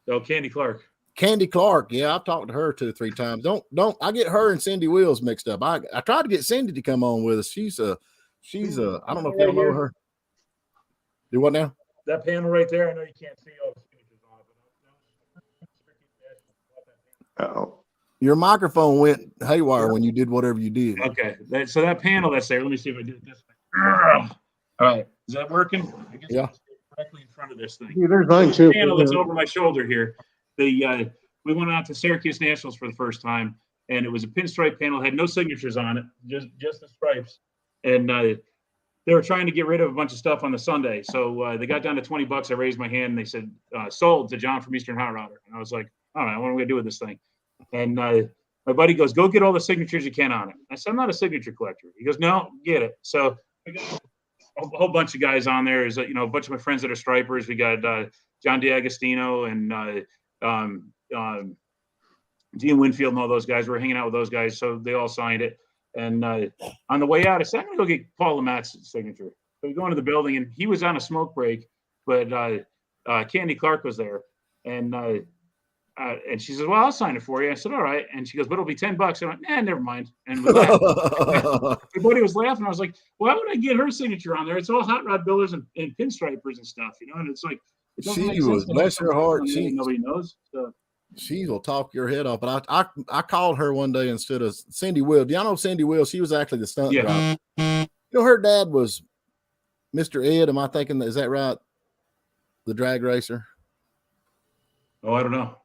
Oh, Candy Clark. Candy Clark? Yeah, I've talked to her 2 or 3 times. Don't I get her and Cindy Wills mixed up. I tried to get Cindy to come on with us. She's I don't know if y'all know her. Do what now? That panel right there, I know you can't see all the signatures on it, but Oh. Your microphone went haywire when you did whatever you did. okay. So that panel that's there, let me see if I do it this way. All right. Is that working? I guess Yeah. I'll stay directly in front of this thing. Yeah, there's mine too. Panel that's over my shoulder here. We went out to Syracuse Nationals for the first time, and it was a pinstripe panel, had no signatures on it, just the stripes. And they were trying to get rid of a bunch of stuff on the Sunday. So they got down to $20. I raised my hand and they said, sold to John from Eastern Hot Rodder. And I was like, all right, what am I gonna do with this thing? And my buddy goes, go get all the signatures you can on it. I said, I'm not a signature collector. He goes, no, get it. So we got a whole bunch of guys on there. Is a bunch of my friends that are stripers. We got John DiAgostino and Dean Winfield and all those guys. We're hanging out with those guys, so they all signed it. And on the way out, I said, I'm going to go get Paul Lamatt's signature. So we go into the building, and he was on a smoke break, but Candy Clark was there. And she says, well, I'll sign it for you. I said, all right. And she goes, but it'll be $10. I went, never mind. And we laughed. Everybody was laughing. I was like, why would I get her signature on there? It's all hot rod builders and pinstripers and stuff, And it's like, it doesn't She make sense was, to bless have her heart, something she- nobody knows. So. She will talk your head off. But I called her one day instead of Cindy Will. Do y'all know Cindy Will? She was actually the stunt driver. Her dad was Mr. Ed. Am I thinking, is that right? The drag racer. Oh, I don't know.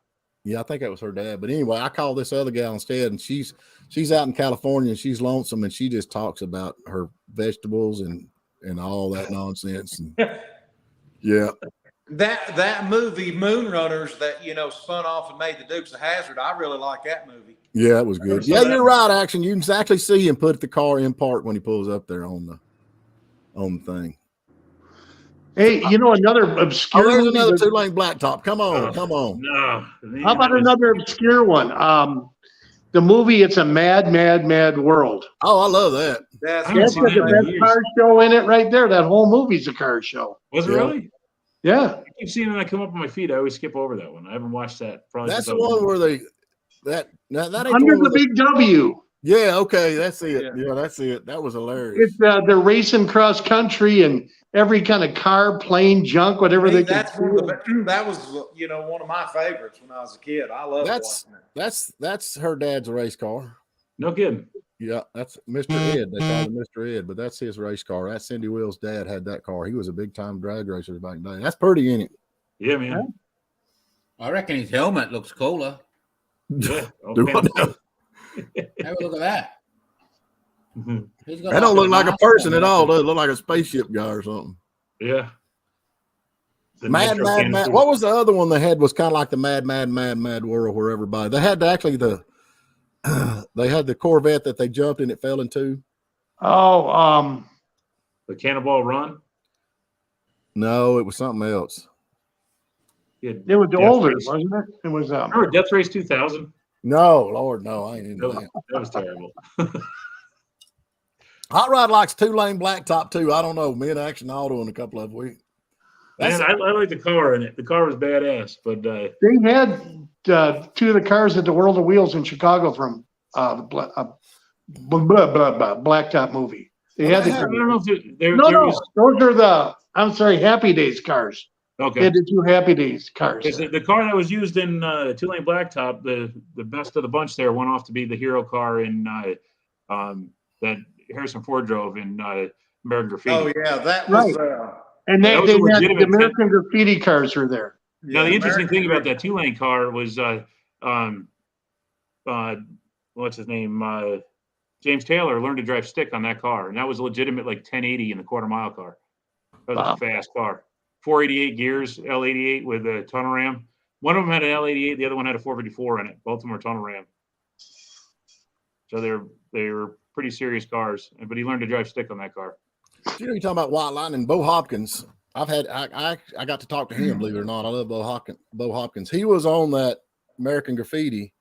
Yeah, I think that was her dad. But anyway, I called this other gal instead, and she's out in California, and she's lonesome, and she just talks about her vegetables and all that nonsense. And yeah, That movie Moonrunners that spun off and made the Dukes of Hazzard. I really like that movie. yeah, it was good. Yeah, you're right. Action, you can actually see him put the car in park when he pulls up there on the thing. Hey, another Oh, obscure there's movie another that- 2-lane blacktop. Come on, come on. No. How about another obscure one? The movie It's a Mad, Mad, Mad World. Oh, I love that. That's I haven't That's seen got that the in best years. car show in it right there. That whole movie's a car show. Was it Yeah. really? Yeah. I keep seeing it come up on my feed. I always skip over that one. I haven't watched that. Probably That's since the I was- one where that ain't the Under one the where Big W. yeah, okay, that's it. Yeah. Yeah, that's it. That was hilarious. It's they're racing cross country and every kind of car, plane, junk, whatever they can. That was one of my favorites when I was a kid. I loved That's watching it. that's her dad's race car. No kidding. Yeah, that's Mr. Ed. They call him Mr. Ed, but that's his race car. That's Cindy Will's dad had that car. He was a big time drag racer back in the day. That's pretty in it. Yeah, man. I reckon his helmet looks cooler. Yeah. Do Okay. I know? Have a look at that. Mhm. He's got That don't like look like a mask person on. at all, does it? Look like a spaceship guy or something. Yeah. The Mad, Nitro mad, Cannon mad. Force. What was the other one they had? Was kind of like the mad, mad, mad, mad world where everybody they had actually they had the Corvette that they jumped and it fell into. Oh, The Cannonball Run? No, it was something else. Yeah. it was Death older, Race. wasn't it? It was Remember Death Race 2000? No, Lord, no, I ain't into No, that. that was terrible. Hot Rod likes 2-lane blacktop too. I don't know. Me and Action Auto in a couple of weeks. Man, I like the car in it. The car was badass, but they had two of the cars at the World of Wheels in Chicago from the Blacktop movie. They had I don't know if there no, was those are I'm sorry, Happy Days cars. They okay. had the two Happy Days cars. Because the car that was used in 2-lane blacktop, the best of the bunch there went off to be the hero car in that Harrison Ford drove in American Graffiti. Oh yeah, that was And that was they a had legitimate the American Graffiti cars were there. Now the interesting thing about that 2-lane car was what's his name? James Taylor learned to drive stick on that car, and that was a legitimate like 1080 in the quarter-mile car. That was Wow. a fast car. 488 gears, L88 with a tunnel ram. One of them had an L88, the other one had a 454 in it. Both of them were tunnel ram. So they were pretty serious cars, but he learned to drive stick on that car. You know, you're talking about White Lightning, Bo Hopkins. I got to talk to him, believe it or not. I love Bo Hopkins. He was on that American Graffiti,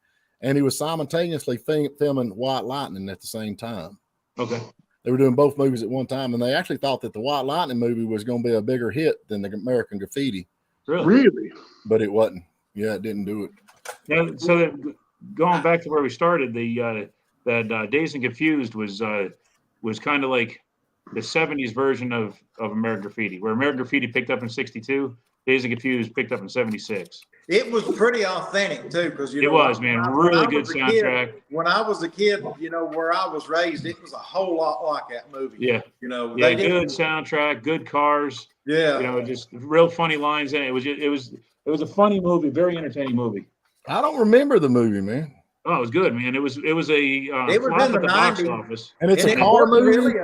and he was simultaneously filming White Lightning at the same time. Okay. They were doing both movies at one time, and they actually thought that the White Lightning movie was going to be a bigger hit than the American Graffiti, Really? Really? but it wasn't. Yeah, it didn't do it. Now, so that, going back to where we started, that Dazed and Confused was kind of like the 70s version of American Graffiti, where American Graffiti picked up in 62, Dazed and Confused picked up in 76. It was pretty authentic too, because It was, man, really good was a soundtrack. kid, when I was a kid, where I was raised, it was a whole lot like that movie. Yeah, Yeah, yeah, good soundtrack, good cars, Yeah, just real funny lines in it. It was a funny movie, very entertaining movie. I don't remember the movie, man. Oh, it was good, man. It was a It was flop in the at the box 90s. office. And it's And a it car wasn't movie. really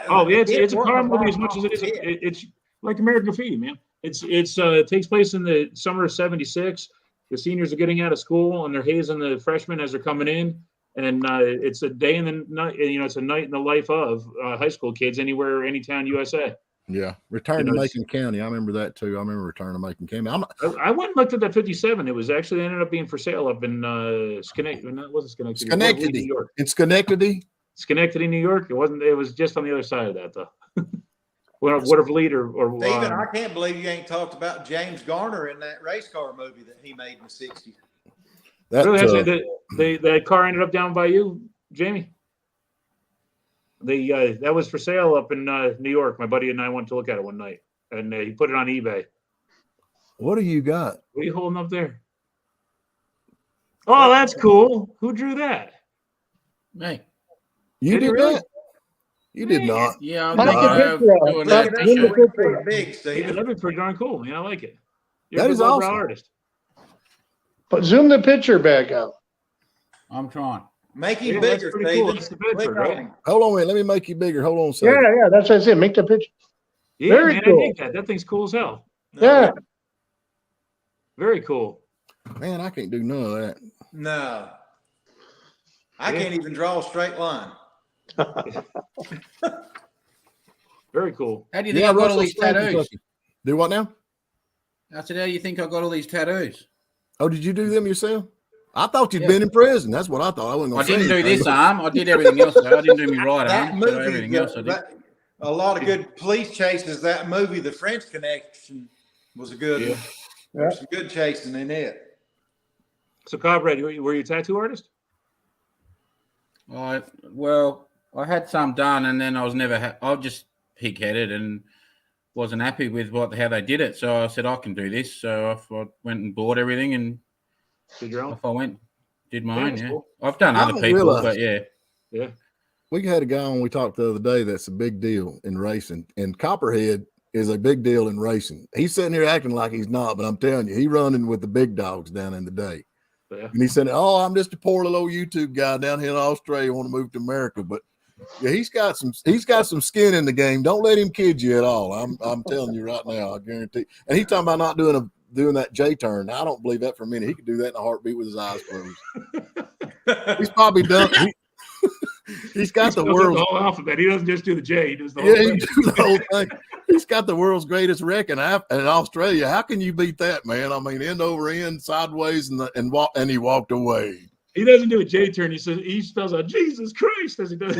Oh, yeah, it's a wasn't car movie as box much as it is. office hit. It's like American Graffiti, man. It takes place in the summer of '76. The seniors are getting out of school and they're hazing the freshmen as they're coming in, and it's a day in the night. It's a night in the life of high school kids anywhere, anytown, USA. Yeah, Return You to know, it's- Macon County. I remember that too. I remember Return to Macon County. I went and looked at that '57. It was actually ended up being for sale up in Schenectady. No, it wasn't Schenectady. It was Schenectady. New York. In Schenectady. Schenectady, New York. It wasn't. It was just on the other side of that, though. Whatever lead or Steven, I can't believe you ain't talked about James Garner in that race car movie that he made in the 60s. That, really, actually, the car ended up down by you, Jamie. That was for sale up in New York. My buddy and I went to look at it one night, and he put it on eBay. what do you got? What are you holding up there? Oh, that's cool. Who drew that? Me. You Did did you really? that? You did not. Yeah, I'm I like gonna the picture of it. do a Look left at that t-shirt. movie, pretty big, Yeah, Steven. that'd be pretty darn cool. Man, I like it. You're That a is good lowbrow awesome. artist. But zoom the picture back up. I'm trying. Make him Yeah, that's bigger, pretty cool. Steven. That's the Bedford, Click on right? him. Hold on a minute. Let me make you bigger. Hold on a second. Yeah, that's what I said. Make the picture. Yeah, Very man, cool. I dig that. That thing's cool as hell. Yeah. Very cool. Man, I can't do none of that. No. I Yeah. can't even draw a straight line. Very cool. How do you think I got all Russell these Spanky tattoos? Clucky. Do what now? I said, how do you think I got all these tattoos? Oh, did you do them yourself? I thought you'd Yeah. been in prison. That's what I thought. I wasn't I gonna say didn't do anything, this but- arm. I did everything else. Though. I didn't do me right That arm. But movie, everything else I did. a lot of good police chases. That movie, The French Connection, was a good. Yeah. There's some good chasing in it. So, Cobred, were you a tattoo artist? Well, I had some done, and then I was never. I was just pig-headed and wasn't happy with how they did it. So I said I can do this. So I went and bought everything, and Did your own? off I went. Did mine. that's Yeah, cool. I've done I other don't people, realize- but yeah. Yeah. We had a guy on we talked the other day that's a big deal in racing, and Copperhead is a big deal in racing. He's sitting here acting like he's not, but I'm telling you, he running with the big dogs down in the day. Yeah. And he said, "Oh, I'm just a poor little old YouTube guy down here in Australia. Want to move to America." But yeah, he's got some skin in the game. Don't let him kid you at all. I'm telling you right now, I guarantee. And he's talking about not doing that J turn. I don't believe that for a minute. He could do that in a heartbeat with his eyes closed. He's probably done. He's got the He does world's the whole alphabet. He doesn't just do the J. He does the whole yeah, he thing. do the whole thing. He's got the world's greatest wreck in Australia. How can you beat that, man? I mean, end over end, sideways, and he walked away. He doesn't do a J turn. He spells out Jesus Christ as he does.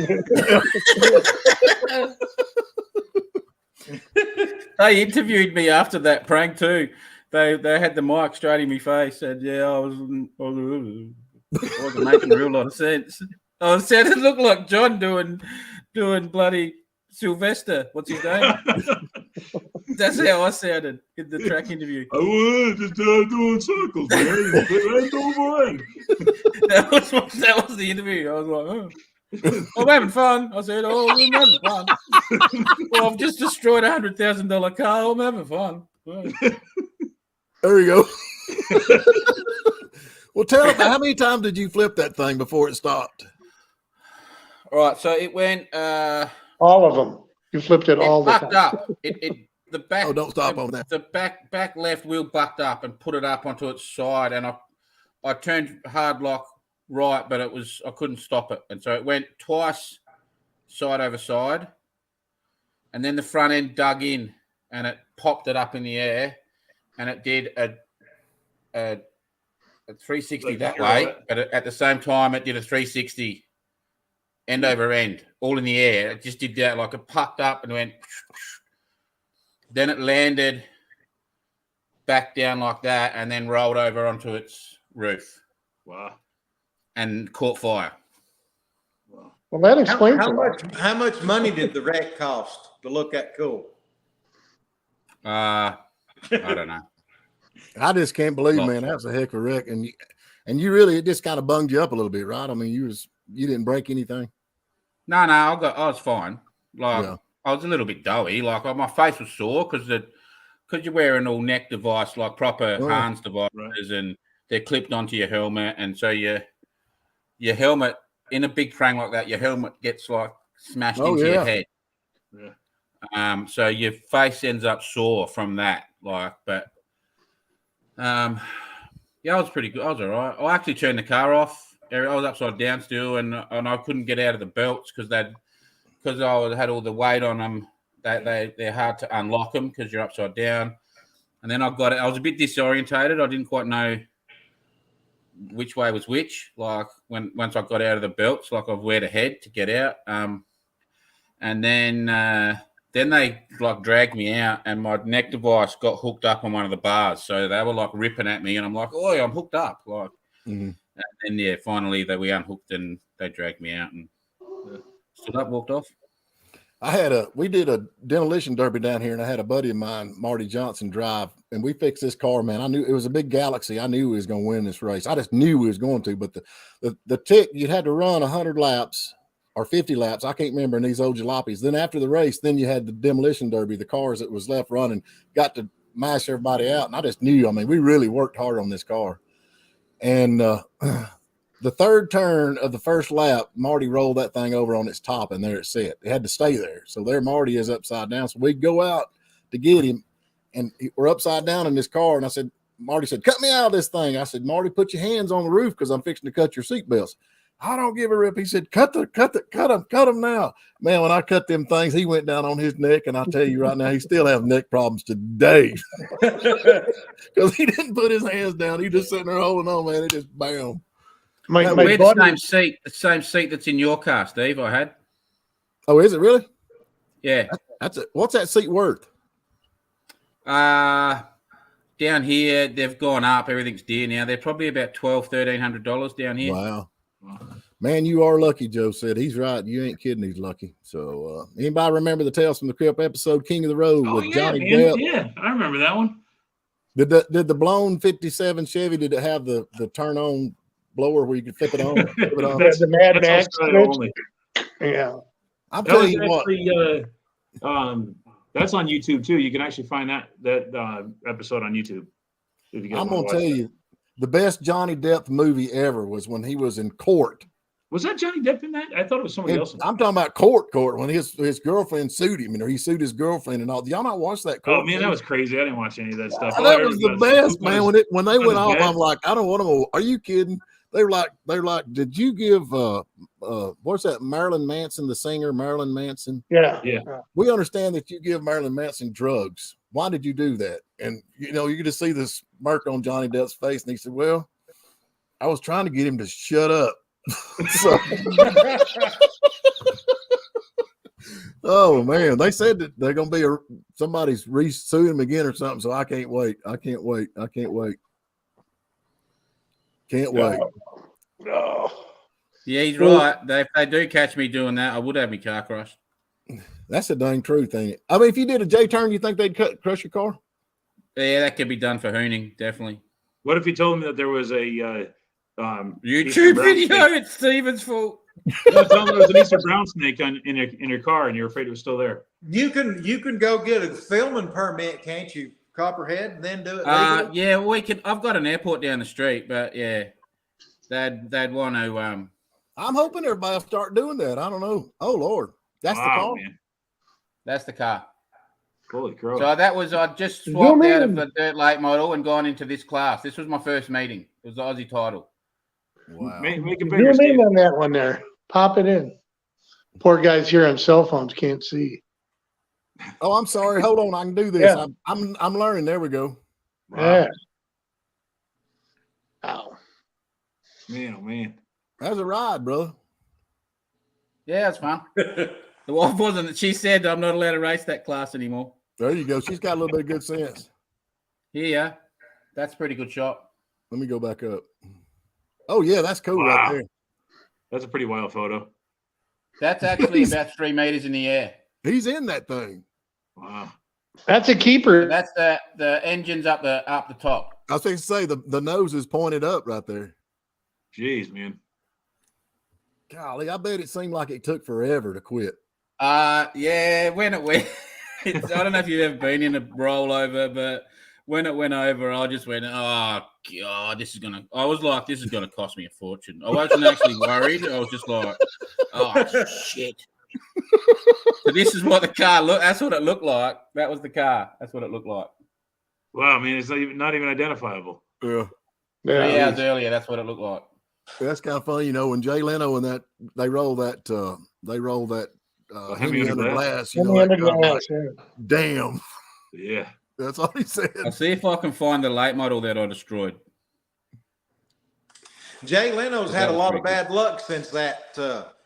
They interviewed me after that prank too. They had the mic straight in my face. Said, "Yeah, I wasn't making a real lot of sense." I said it looked like John doing bloody Sylvester. What's his name? That's how I sounded in the track interview. I was just doing circles, man. Right over it. That was the interview. I was like, oh. I'm having fun. I said, oh, I'm having fun. Well, I've just destroyed $100,000 car. I'm having fun. There you go. Well, tell me, how many times did you flip that thing before it stopped? All right, so it went. All of them. You flipped it all the bucked time. up. The back. Oh, don't stop on that. The back left wheel bucked up and put it up onto its side, and I turned hard lock right, but I couldn't stop it, and so it went twice, side over side, and then the front end dug in, and it popped it up in the air, and it did a 360 Like that zero. way, but at the same time it did a 360 end over end, all in the air. It just did that, like it pucked up and went. Then it landed back down like that, and then rolled over onto its roof Wow. and caught fire. Well, that explains How it. much money did the wreck cost to look that cool? I don't know. I just can't believe, Well- man, that was a heck of a wreck. And you really, it just kind of bunged you up a little bit, right? I mean, you didn't break anything. No, I was fine. Like Yeah. I was a little bit doughy. Like my face was sore because you're wearing all neck device, like proper Oh, harness devices, right. and they're clipped onto your helmet, and so your helmet in a big prank like that, your helmet gets like smashed Oh, into yeah. your head. Yeah. So your face ends up sore from that. Like, but yeah, I was pretty good. I was all right. I actually turned the car off. I was upside down still, and I couldn't get out of the belts because I had all the weight on them. They're hard to unlock them because you're upside down. And then I was a bit disorientated. I didn't quite know which way was which. Like once I got out of the belts, like I've where to head to get out. And then they like dragged me out, and my neck device got hooked up on one of the bars. So they were like ripping at me, and I'm like, "Oh, I'm hooked up!" Like, Mhm. and yeah, finally we unhooked and they dragged me out and stood up, walked off. We did a demolition derby down here, and I had a buddy of mine, Marty Johnson, drive, and we fixed this car, man. I knew it was a big Galaxy. I knew he was going to win this race. I just knew he was going to, but the tick, you had to run 100 laps or 50 laps. I can't remember in these old jalopies. Then after the race, then you had the demolition derby, the cars that was left running got to mash everybody out. And I just knew, I mean, we really worked hard on this car. And the third turn of the first lap, Marty rolled that thing over on its top, and there it sat. It had to stay there. So there Marty is upside down. So we go out to get him, and we're upside down in this car. And I said, Marty said, cut me out of this thing. I said, Marty, put your hands on the roof because I'm fixing to cut your seatbelts. I don't give a rip. He said, cut them now. Man, when I cut them things, he went down on his neck. And I tell you right now, he still has neck problems today because he didn't put his hands down. He just sitting there holding on, man. It just bam. My We're the buddy, the same seat that's in your car, Steve. I had. Oh, is it really? Yeah. That's it. What's that seat worth? Down here, they've gone up. Everything's dear now. They're probably about $1,200-$1,300 down here. Wow. Man, you are lucky, Joe said. He's right. You ain't kidding. He's lucky. So, anybody remember the Tales from the Crypt episode, King of the Road Oh, with yeah, Johnny man. Depp? Yeah, I remember that one. Did the blown 57 Chevy, did it have the turn on blower where you could flip it on? Flip it on? That's- the Mad That's Max Australia switch. only. Yeah. I'm That telling was you what. actually, that's on YouTube too. You can actually find that episode on YouTube. If you guys I'm wanna gonna watch tell that. you, the best Johnny Depp movie ever was when he was in court. Was that Johnny Depp in that? I thought it was somebody else. I'm talking about court when his girlfriend sued him, or he sued his girlfriend and all. Did y'all not watch that court? Oh man, that was crazy. I didn't watch any of that stuff. That was the best, man. When they went off, bad. I'm like, I don't want to. Are you kidding? They were like, did you give what's that? Marilyn Manson, the singer Marilyn Manson. Yeah. Yeah. We understand that you give Marilyn Manson drugs. Why did you do that? And you could just see this smirk on Johnny Depp's face, and he said, "Well, I was trying to get him to shut up." So, oh man, they said that they're gonna be somebody's suing him again or something. So I can't wait. Can't wait. Oh. Yeah, he's right. If they do catch me doing that, I would have my car crushed. That's the dang truth, ain't it? I mean, if you did a J turn, you think they'd crush your car? Yeah, that could be done for hooning, definitely. What if you told me that there was a YouTube video, it's Steven's fault. No, tell me there was an Easter brown snake in your car, and you're afraid it was still there. You can go get a filming permit, can't you, Copperhead, and then do it legally? Yeah, we can. I've got an airport down the street, but yeah, they'd want to. I'm hoping everybody will start doing that. I don't know. Oh Lord, that's the car. Man. That's the car. Holy crow! So I just swapped out of the dirt late model and gone into this class. This was my first meeting. It was the Aussie title. Wow. Make it bigger, Zoom in Steve. on that one there. Pop it in. Poor guys here on cell phones can't see. Oh, I'm sorry. Hold on. I can do this. Yeah. I'm learning. There we go. Wow. Yeah. Ow. Man, oh man. That's a ride, brother. Yeah, it's fun. The wife wasn't. She said I'm not allowed to race that class anymore. There you go. She's got a little bit of good sense. Yeah, that's a pretty good shot. Let me go back up. Oh yeah, that's cool Wow. right there. That's a pretty wild photo. That's actually about 3 meters in the air. He's in that thing. Wow. That's a keeper. That's the engine's up the top. I was going to say the nose is pointed up right there. Jeez, man. Golly, I bet it seemed like it took forever to quit. Yeah, when it went, I don't know if you've ever been in a rollover, but when it went over, I just went, oh God, this is gonna cost me a fortune. I wasn't actually worried. I was just like, oh shit. So this is what the car looked. That's what it looked like. That was the car. That's what it looked like. Wow, man, it's not even identifiable. Yeah. 3 hours earlier, that's what it looked like. That's kind of funny, when Jay Leno and that they roll that Hemi under glass, Hemi under that kind of glass, like, damn. Yeah. That's all he said. I'll see if I can find the late model that I destroyed. Jay Leno's had a lot of bad luck since that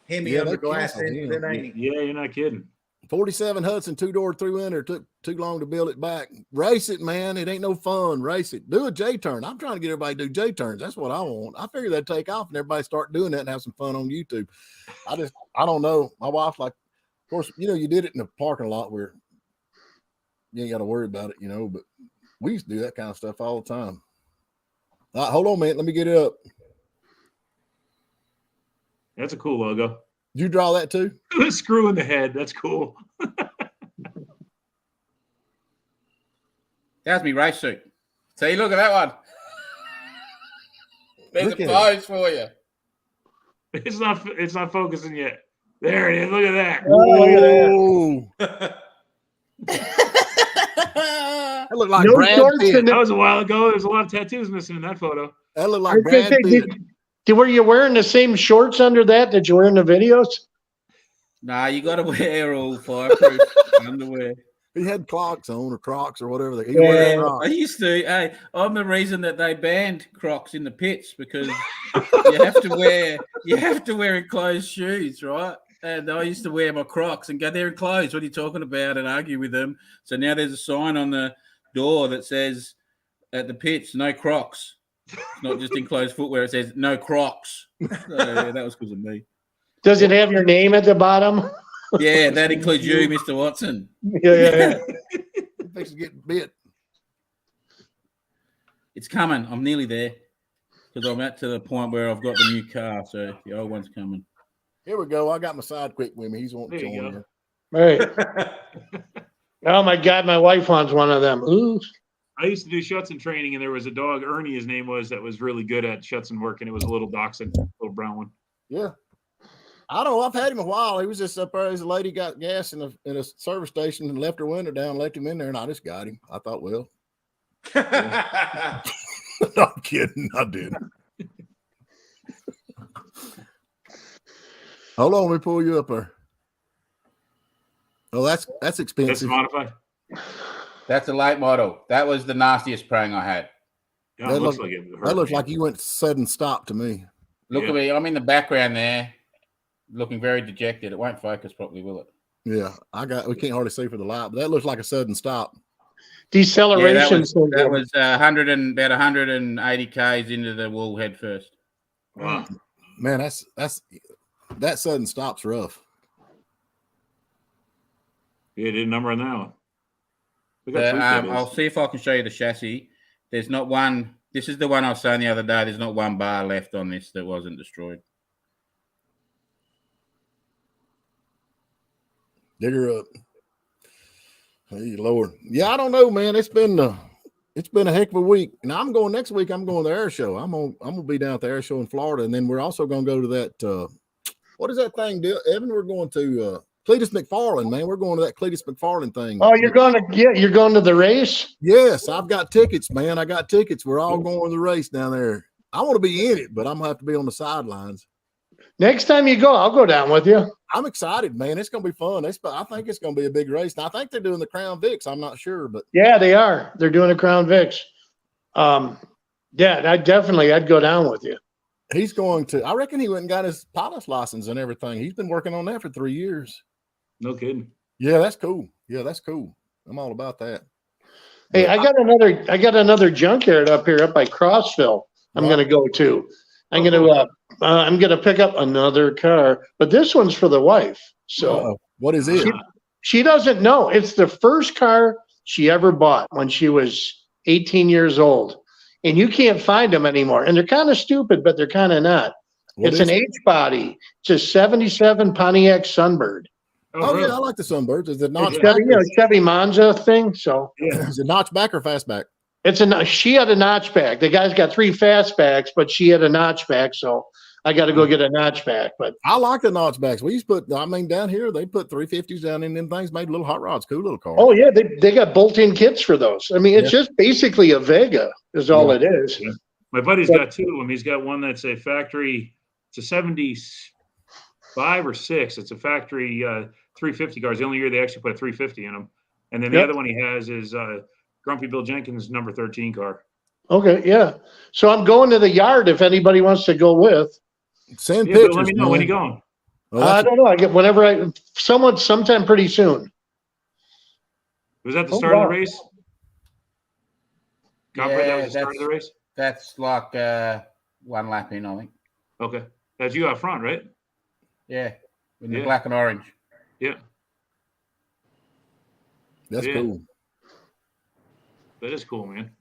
Hemi Yeah, under they glass canceled him. incident, ain't he? Yeah, you're not kidding. 47 Hudson 2-door through-ender took too long to build it back. Race it, man. It ain't no fun. Race it. Do a J turn. I'm trying to get everybody to do J turns. That's what I want. I figure that'd take off and everybody start doing that and have some fun on YouTube. I don't know. My wife's like, of course, you did it in the parking lot where you ain't got to worry about it, but we used to do that kind of stuff all the time. All right, hold on, man. Let me get it up. That's a cool logo. Did you draw that too? The screw in the head. That's cool. That's me race suit. See, look at that one. There's Look a at pose for you. It's not focusing yet. There it is. Look at that. Whoa. That looked like No Brad shorts Pitt. in That the, was a while ago. There's a lot of tattoos missing in that photo. That looked I like was gonna Brad say, Pitt. were you wearing the same shorts under that you were in the videos? Nah, you got to wear all fireproof underwear. He had Crocs on or Crocs or whatever. He Yeah. wears I Crocs. used to. Hey, I'm the reason that they banned Crocs in the pits because you have to wear enclosed shoes, right? And I used to wear my Crocs and go there enclosed. What are you talking about? And argue with them. So now there's a sign on the door that says at the pits, no Crocs. It's not just enclosed footwear. It says no Crocs. So yeah, that was because of me. Does it have your name at the bottom? Yeah, that includes you, Mr. Watson. Yeah. He thinks he's getting bit. It's coming. I'm nearly there because I'm at to the point where I've got the new car. So the old one's coming. Here we go. I got my sidekick with me. He's wanting to There you join go. here. Right. Oh my God, my wife wants one of them. Ooh. I used to do Schutzen training, and there was a dog, Ernie, his name was, that was really good at Schutzen work, and it was a little dachshund, little brown one. Yeah. I don't know. I've had him a while. He was just up there. As a lady got gas in a service station and left her window down, left him in there, and I just got him. I thought, well, no, I'm kidding. I didn't. Hold on, let me pull you up there. Oh, that's That's expensive. modified. That's a late model. That was the nastiest praying I had. Yeah, That it looks look- like it. That looks like you went sudden stop to me. Look Yeah. at me. I'm in the background there, looking very dejected. It won't focus properly, will it? Yeah, we can't hardly see for the light, but that looks like a sudden stop. Deceleration. that syndrome. was 100 about 180 k's into the wall head first. Wow. Man, that sudden stop's rough. Yeah, did a number on that one. We got three photos. I'll see if I can show you the chassis. There's not one. This is the one I was saying the other day. There's not one bar left on this that wasn't destroyed. Dig her up. Hey Lord. Yeah, I don't know, man. It's been a heck of a week. Now I'm going next week. I'm going to the air show. I'm gonna be down at the air show in Florida, and then we're also gonna go to that what is that thing, Evan? We're going to Cletus McFarland, man. We're going to that Cletus McFarland thing. Oh, you're going to the race? Yes, I've got tickets, man. I got tickets. We're all going to the race down there. I want to be in it, but I'm gonna have to be on the sidelines. Next time you go, I'll go down with you. I'm excited, man. It's gonna be fun. I think it's gonna be a big race. And I think they're doing the Crown Vics. I'm not sure, but Yeah, they are. They're doing a Crown Vics. Yeah, I'd go down with you. he's going to. I reckon he went and got his pilot's license and everything. He's been working on that for 3 years. No kidding. Yeah, that's cool. Yeah, that's cool. I'm all about that. Hey, I got another junkyard up here up by Crossville. I'm going to go to. I'm going to pick up another car, but this one's for the wife. So What is it? she doesn't know. It's the first car she ever bought when she was 18 years old. And you can't find them anymore. And they're kind of stupid, but they're kind of not. What It's is an it? H-body. It's a 77 Pontiac Sunbird. Oh, really? yeah, I like the Sunbirds. Is it notch It's back? Chevy Monza thing. So Is it notch back or fastback? she had a notchback. The guy's got 3 fastbacks, but she had a notchback. So I got to go get a notchback. But I like the notchbacks. We used to put, down here, they put 350s down in them things, made little hot rods, cool little cars. oh yeah, they got bolt-in kits for those. I mean, it's just basically a Vega is all Yeah. it is. Yeah. My buddy's got 2 of them. He's got one that's a factory. It's a 75 or 6. It's a factory 350 cars. The only year they actually put a 350 in them. And then the Yep. other one he has is Grumpy Bill Jenkins' number 13 car. Okay, yeah. So I'm going to the yard if anybody wants to go with. Send Yeah, Bill, pictures. let me know when man. you going. Well, I that's- don't know. I get whenever sometime pretty soon. Was that the Oh, start of wow. the race? Comfort, that was the start of the race? That's like one lap in, I think. Okay. That's you out front, right? Yeah, in the Yeah. black and orange. Yeah. that's Yeah. cool. That is cool, man.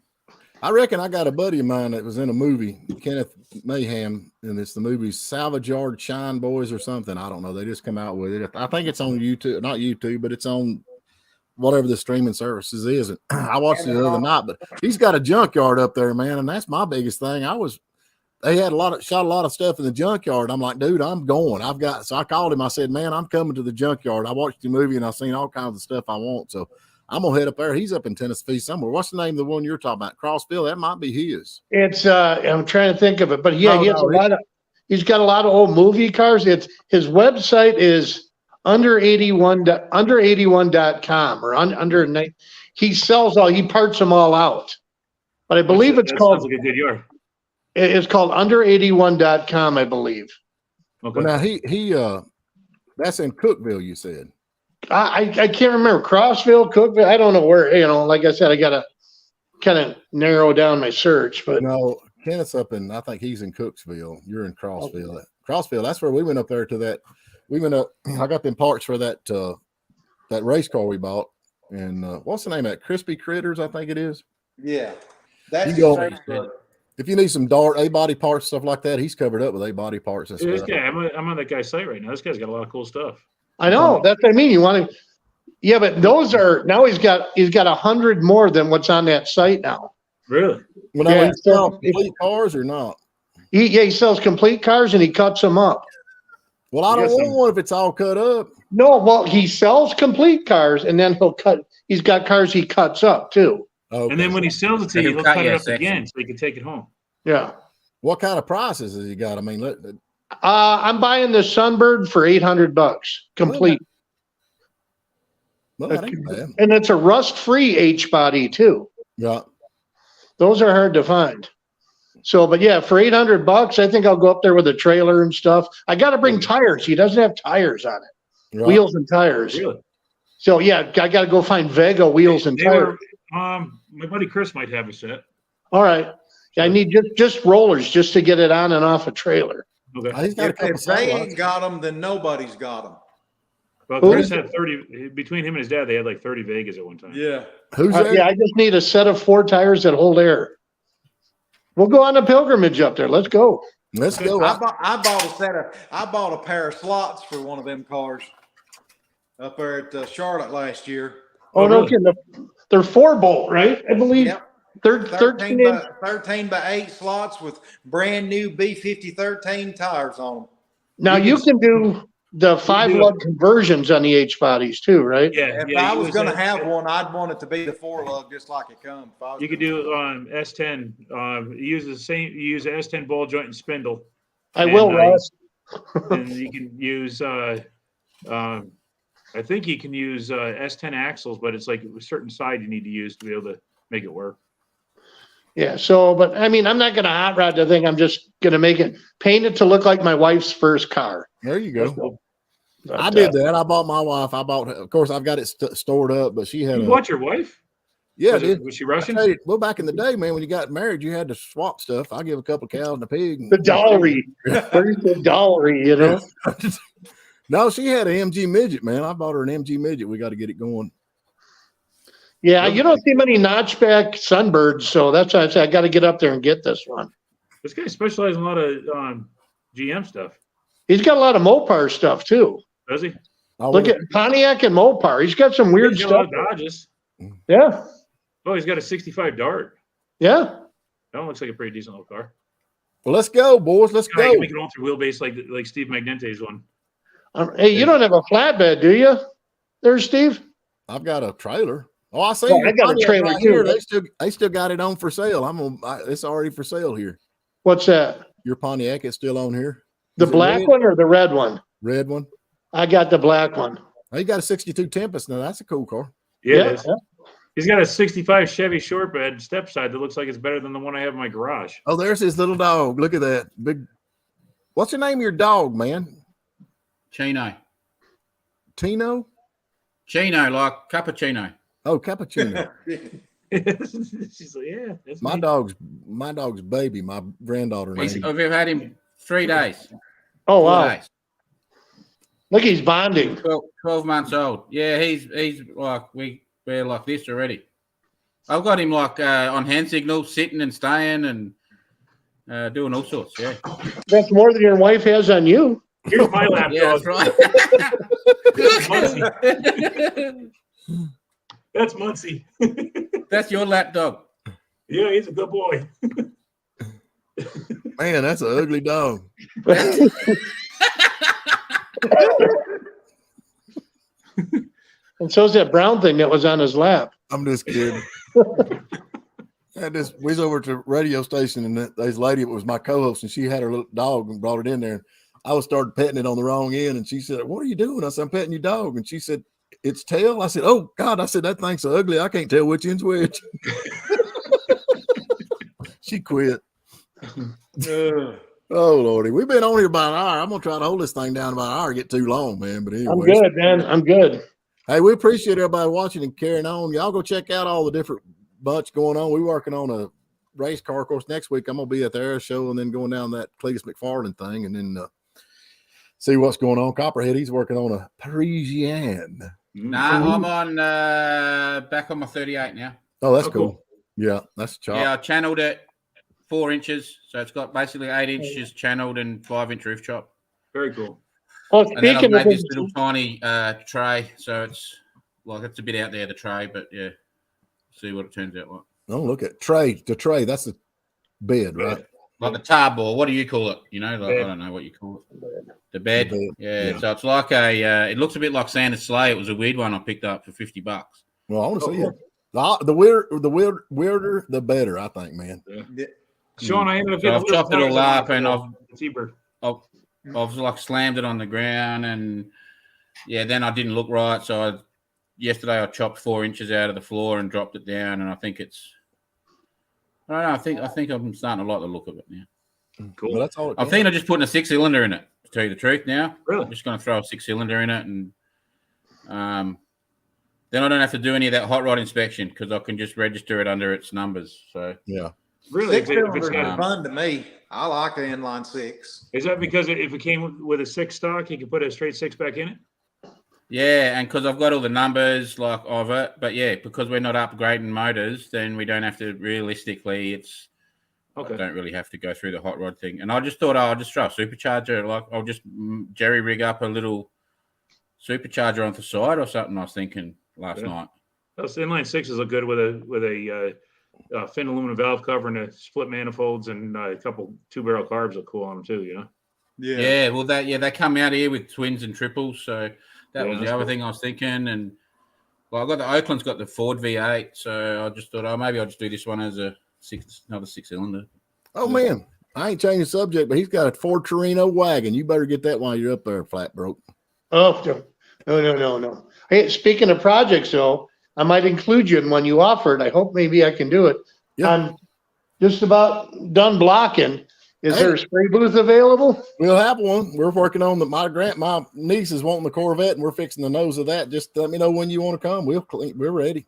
I reckon I got a buddy of mine that was in a movie, Kenneth Mayhem, and it's the movie Salvage Yard Shine Boys or something. I don't know. They just come out with it. I think it's on YouTube, not YouTube, but it's on whatever the streaming services is. And I watched it the other night, but he's got a junkyard up there, man, and that's my biggest thing. they had shot a lot of stuff in the junkyard. I'm like, dude, I'm going. So I called him. I said, man, I'm coming to the junkyard. I watched the movie and I've seen all kinds of stuff I want. So I'm gonna head up there. He's up in Tennessee somewhere. What's the name of the one you're talking about? Crossville. That might be his. It's I'm trying to think of it, but yeah, No, he's got a lot of old movie cars. His website is under81.com or under. He sells he parts them all out. But I believe it's That called sounds like a good yard. it's called under81.com, I believe. Okay. Well, now he that's in Cookville, you said. I can't remember Crossville, Cookville. I don't know where, like I said, I gotta kind of narrow down my search, but No, Kenneth's up in, I think he's in Cooksville. You're in Crossville. Crossville, that's where we went up there to that. We went up, I got them parts for that race car we bought. And what's the name of that? Crispy Critters, I think it is. Yeah. That's You go- the same book. If you need some Dart A-body parts, stuff like that, he's covered up with A-body parts and This stuff. guy, I'm on that guy's site right now. This guy's got a lot of cool stuff. I know that's what I mean. You want to, yeah, but those are now he's got 100 more than what's on that site now. Really? Well, now, Yeah, he sells complete cars or not? He sells complete cars and he cuts them up. Well, I You don't got want some- one if it's all cut up. No, well, he sells complete cars and then he's got cars he cuts up too. Okay. And then when he sells it to you, He'll he'll cut cut you it a up section. again so you can take it home. Yeah. What kind of prices has he got? I mean, I'm buying the Sunbird for $800 complete. well, that ain't bad. And it's a rust-free H-body too. Yeah. Those are hard to find. So, but yeah, for $800, I think I'll go up there with a trailer and stuff. I got to bring tires. He doesn't have tires on it, Right. wheels and tires. Really? So yeah, I got to go find Vega wheels and They tires. were, my buddy Chris might have a set. All right. I need just rollers just to get it on and off a trailer. Okay. He's got a couple If they satellites. ain't got them, then nobody's got them. Well, Who Chris is had 30, between him and his dad, they had like 30 Vegas at one time. Yeah. Who's there? Yeah, I just need a set of 4 tires that hold air. We'll go on a pilgrimage up there. Let's go. Let's go. I bought a pair of slots for one of them cars up there at Charlotte last year. Oh, Oh, no really? kidding. They're 4-bolt, right? I believe. Yep. 13 inch. 13 by 8 slots with brand new B50 13 tires on them. Now you can do the 5-lug conversions on the H bodies too, right? Yeah. If yeah, I you was could going to say- have one, I'd want it to be the 4-lug just like it comes. If I was You could gonna do S10. You use the same. You use a S10 ball joint and spindle, I will, And, Russ. and you can use. I think you can use S10 axles, but it's like a certain side you need to use to be able to make it work. Yeah. So, but I mean, I'm not going to hot rod the thing. I'm just going to paint it to look like my wife's first car. There you go. But, I did that. I bought my wife. Of course, I've got it stored up, but she had You a. bought your wife? Yeah, was, dude. was she I Russian? tell you, well, back in the day, man, when you got married, you had to swap stuff. I give a couple of cows and a pig. The dowry. Where's the dowry, you know? No, she had an MG midget, man. I bought her an MG midget. We got to get it going. Yeah, you don't see many notchback Sunbirds, so that's why I said I got to get up there and get this one. This guy specializes in a lot of GM stuff. He's got a lot of Mopar stuff too. Does he? Look at Pontiac and Mopar. He's got some weird He's got a lot stuff. of Dodges. Yeah, Oh, he's got a 65 Dart. yeah. That looks like a pretty decent little car. Well, let's go, boys. Let's Yeah, you go. can make it all through wheelbase like Steve Magnente's one. Hey, you don't have a flatbed, do you? There, Steve. I've got a trailer. Oh, I see. Yeah, I got a Pontiac trailer, right here. too. They still got it on for sale. It's already for sale here. What's that? Your Pontiac is still on here. The Is it black red? one or the red one? Red one. I got the black one. Oh, you got a 62 Tempest now. That's a cool car. Yeah, it is. He's got a 65 Chevy short bed step side that looks like it's better than the one I have in my garage. Oh, there's his little dog. Look at that. Big. What's the name of your dog, man? Chino. Tino? Chino, like cappuccino. Oh, Cappuccino. She's like, yeah, that's my me. dog's baby, my granddaughter named. We've had him 3 days. Oh 4 wow! days. Look, he's bonding. 12 months old. Yeah, he's like we're like this already. I've got him like on hand signals, sitting and staying and doing all sorts. Yeah, That's more than your wife has on you. Here's my lap yeah, dog. that's right. That's Muncie. That's your lap dog. Yeah, he's a good boy. Man, that's an ugly dog. And so's that brown thing that was on his lap. I'm just kidding. We was over to radio station, and this lady was my co-host, and she had her little dog and brought it in there. And I was started petting it on the wrong end, and she said, "What are you doing?" I said, "I'm petting your dog." And she said, "Its tail." I said, "Oh God!" I said, "That thing's so ugly, I can't tell which end's which." She quit. Oh Lordy, we've been on here about an hour. I'm gonna try to hold this thing down about an hour. Get too long, man. But anyway, I'm good, man. I'm good. Hey, we appreciate everybody watching and carrying on. Y'all go check out all the different bunch going on. We're working on a race car. Of course, next week I'm gonna be at the air show and then going down that Cletus McFarland thing and then see what's going on. Copperhead, he's working on a Parisienne. Nah, I'm on back on my 38 now. Oh, that's cool. Yeah, that's a chop. Yeah, I channeled it 4 inches, so it's got basically 8 inches channeled and 5-inch roof chop. Very cool. Well, And then I've speaking of made this little tiny tray, so it's a bit out there, the tray, but yeah, see what it turns out like. Oh, look at tray. The tray. That's the bed, right? Like the tar ball. What do you call it? You know, like, I don't know what you call it. The bed. The bed, Yeah. yeah. So it's like it looks a bit like Santa's sleigh. It was a weird one I picked up for $50. Well, I want to see it. The weirder, the better, I think, man. Sean, I ended up So getting I've chopped it all up and I've I've like slammed it on the ground and yeah, then I didn't look right. So yesterday I chopped 4 inches out of the floor and dropped it down, and I think I don't know. I think I'm starting to like the look of it now. cool. Well, that's all. I'm thinking of just putting a 6-cylinder in it. To tell you the truth, now Really? I'm just going to throw a 6-cylinder in it, and then I don't have to do any of that hot rod inspection because I can just register it under its numbers. So Yeah. Really? Six If it's cylinders got- are fun to me. I like the inline six. Is that because if it came with a 6 stock, you could put a straight 6 back in it? yeah, and because I've got all the numbers like of it, but yeah, because we're not upgrading motors, then we don't have to realistically. I Okay. don't really have to go through the hot rod thing. And I just thought I'll just throw a supercharger. Like I'll just jerry rig up a little supercharger on the side or something. I was thinking last Yeah. night. Those inline 6s look good with a thin aluminum valve cover and a split manifolds and a couple 2-barrel carbs look cool on them too, you know? Yeah, well, they come out here with twins and triples, so that Yeah, was the that's other cool. thing I was thinking. And well, I got the Oakland's got the Ford V8, so I just thought, maybe I'll just do this one as another 6-cylinder. Oh man, I ain't changing the subject, but he's got a Ford Torino wagon. You better get that while you're up there, flat broke. Oh, no. Hey, speaking of projects, though, I might include you in one you offered. I hope maybe I can do it. Yeah. I'm just about done blocking. Is Hey. there a spray booth available? We'll have one. We're working on my niece is wanting the Corvette, and we're fixing the nose of that. just let me know when you want to come. We're ready.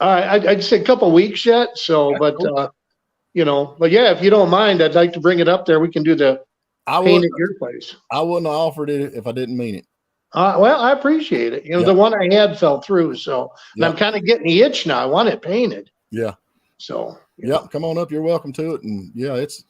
All right, I'd say a couple weeks yet. So, but but yeah, if you don't mind, I'd like to bring it up there. We can do the I paint wouldn't at your place. have offered it if I didn't mean it. Well, I appreciate it. Yeah. The one I had fell through, so and Yeah. I'm kind of getting the itch now. I want it painted. Yeah. So Yep, come on up. You're welcome to it. And yeah, it's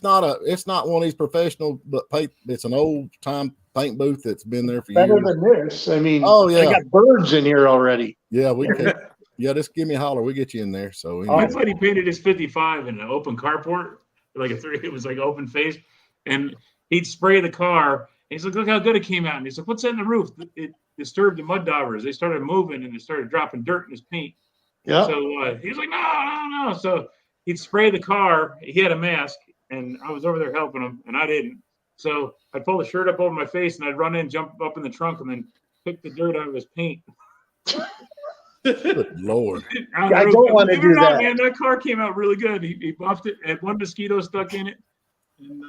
not one of these professional, but paint. It's an old time paint booth that's been there for better years. than this. I mean, Oh, yeah. I got birds in here already. Yeah, we can. Yeah, just give me a holler. We get you in there. So Oh, My anyway. buddy painted his 55 in an open carport, like it was like open face, and he'd spray the car. And he's like, "Look how good it came out." And he's like, "What's that in the roof?" It disturbed the mud daubers. They started moving and they started dropping dirt in his paint. yeah. So he was like, no. So he'd spray the car. He had a mask, and I was over there helping him, and I didn't. So I'd pull the shirt up over my face, and I'd run in, jump up in the trunk, and then pick the dirt out of his paint. Good Lord. I don't wanna Believe it do or not, that. Man, that car came out really good. He buffed it, had one mosquito stuck in it, and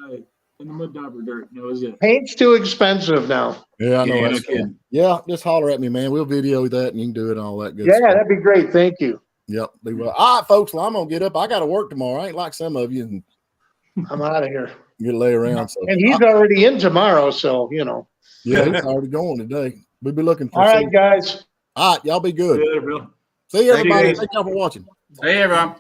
the mud dauber dirt. And that was it. Paint's too expensive now. Yeah, I know. Yeah, that's no kidding. cool. Yeah, just holler at me, man. We'll video that and you can do it and all that good Yeah, stuff. that'd be great. Thank you. Yep. Be well. All right, folks. Well, I'm gonna get up. I got to work tomorrow. I ain't like some of you and I'm out of here. get lay around. So And he's already in tomorrow, so yeah, he's already going today. We'll be looking for. All right, some- guys. All right, y'all be good. Yeah, bro. See you, Thank you, everybody. guys. Thank y'all for watching. Hey, everyone.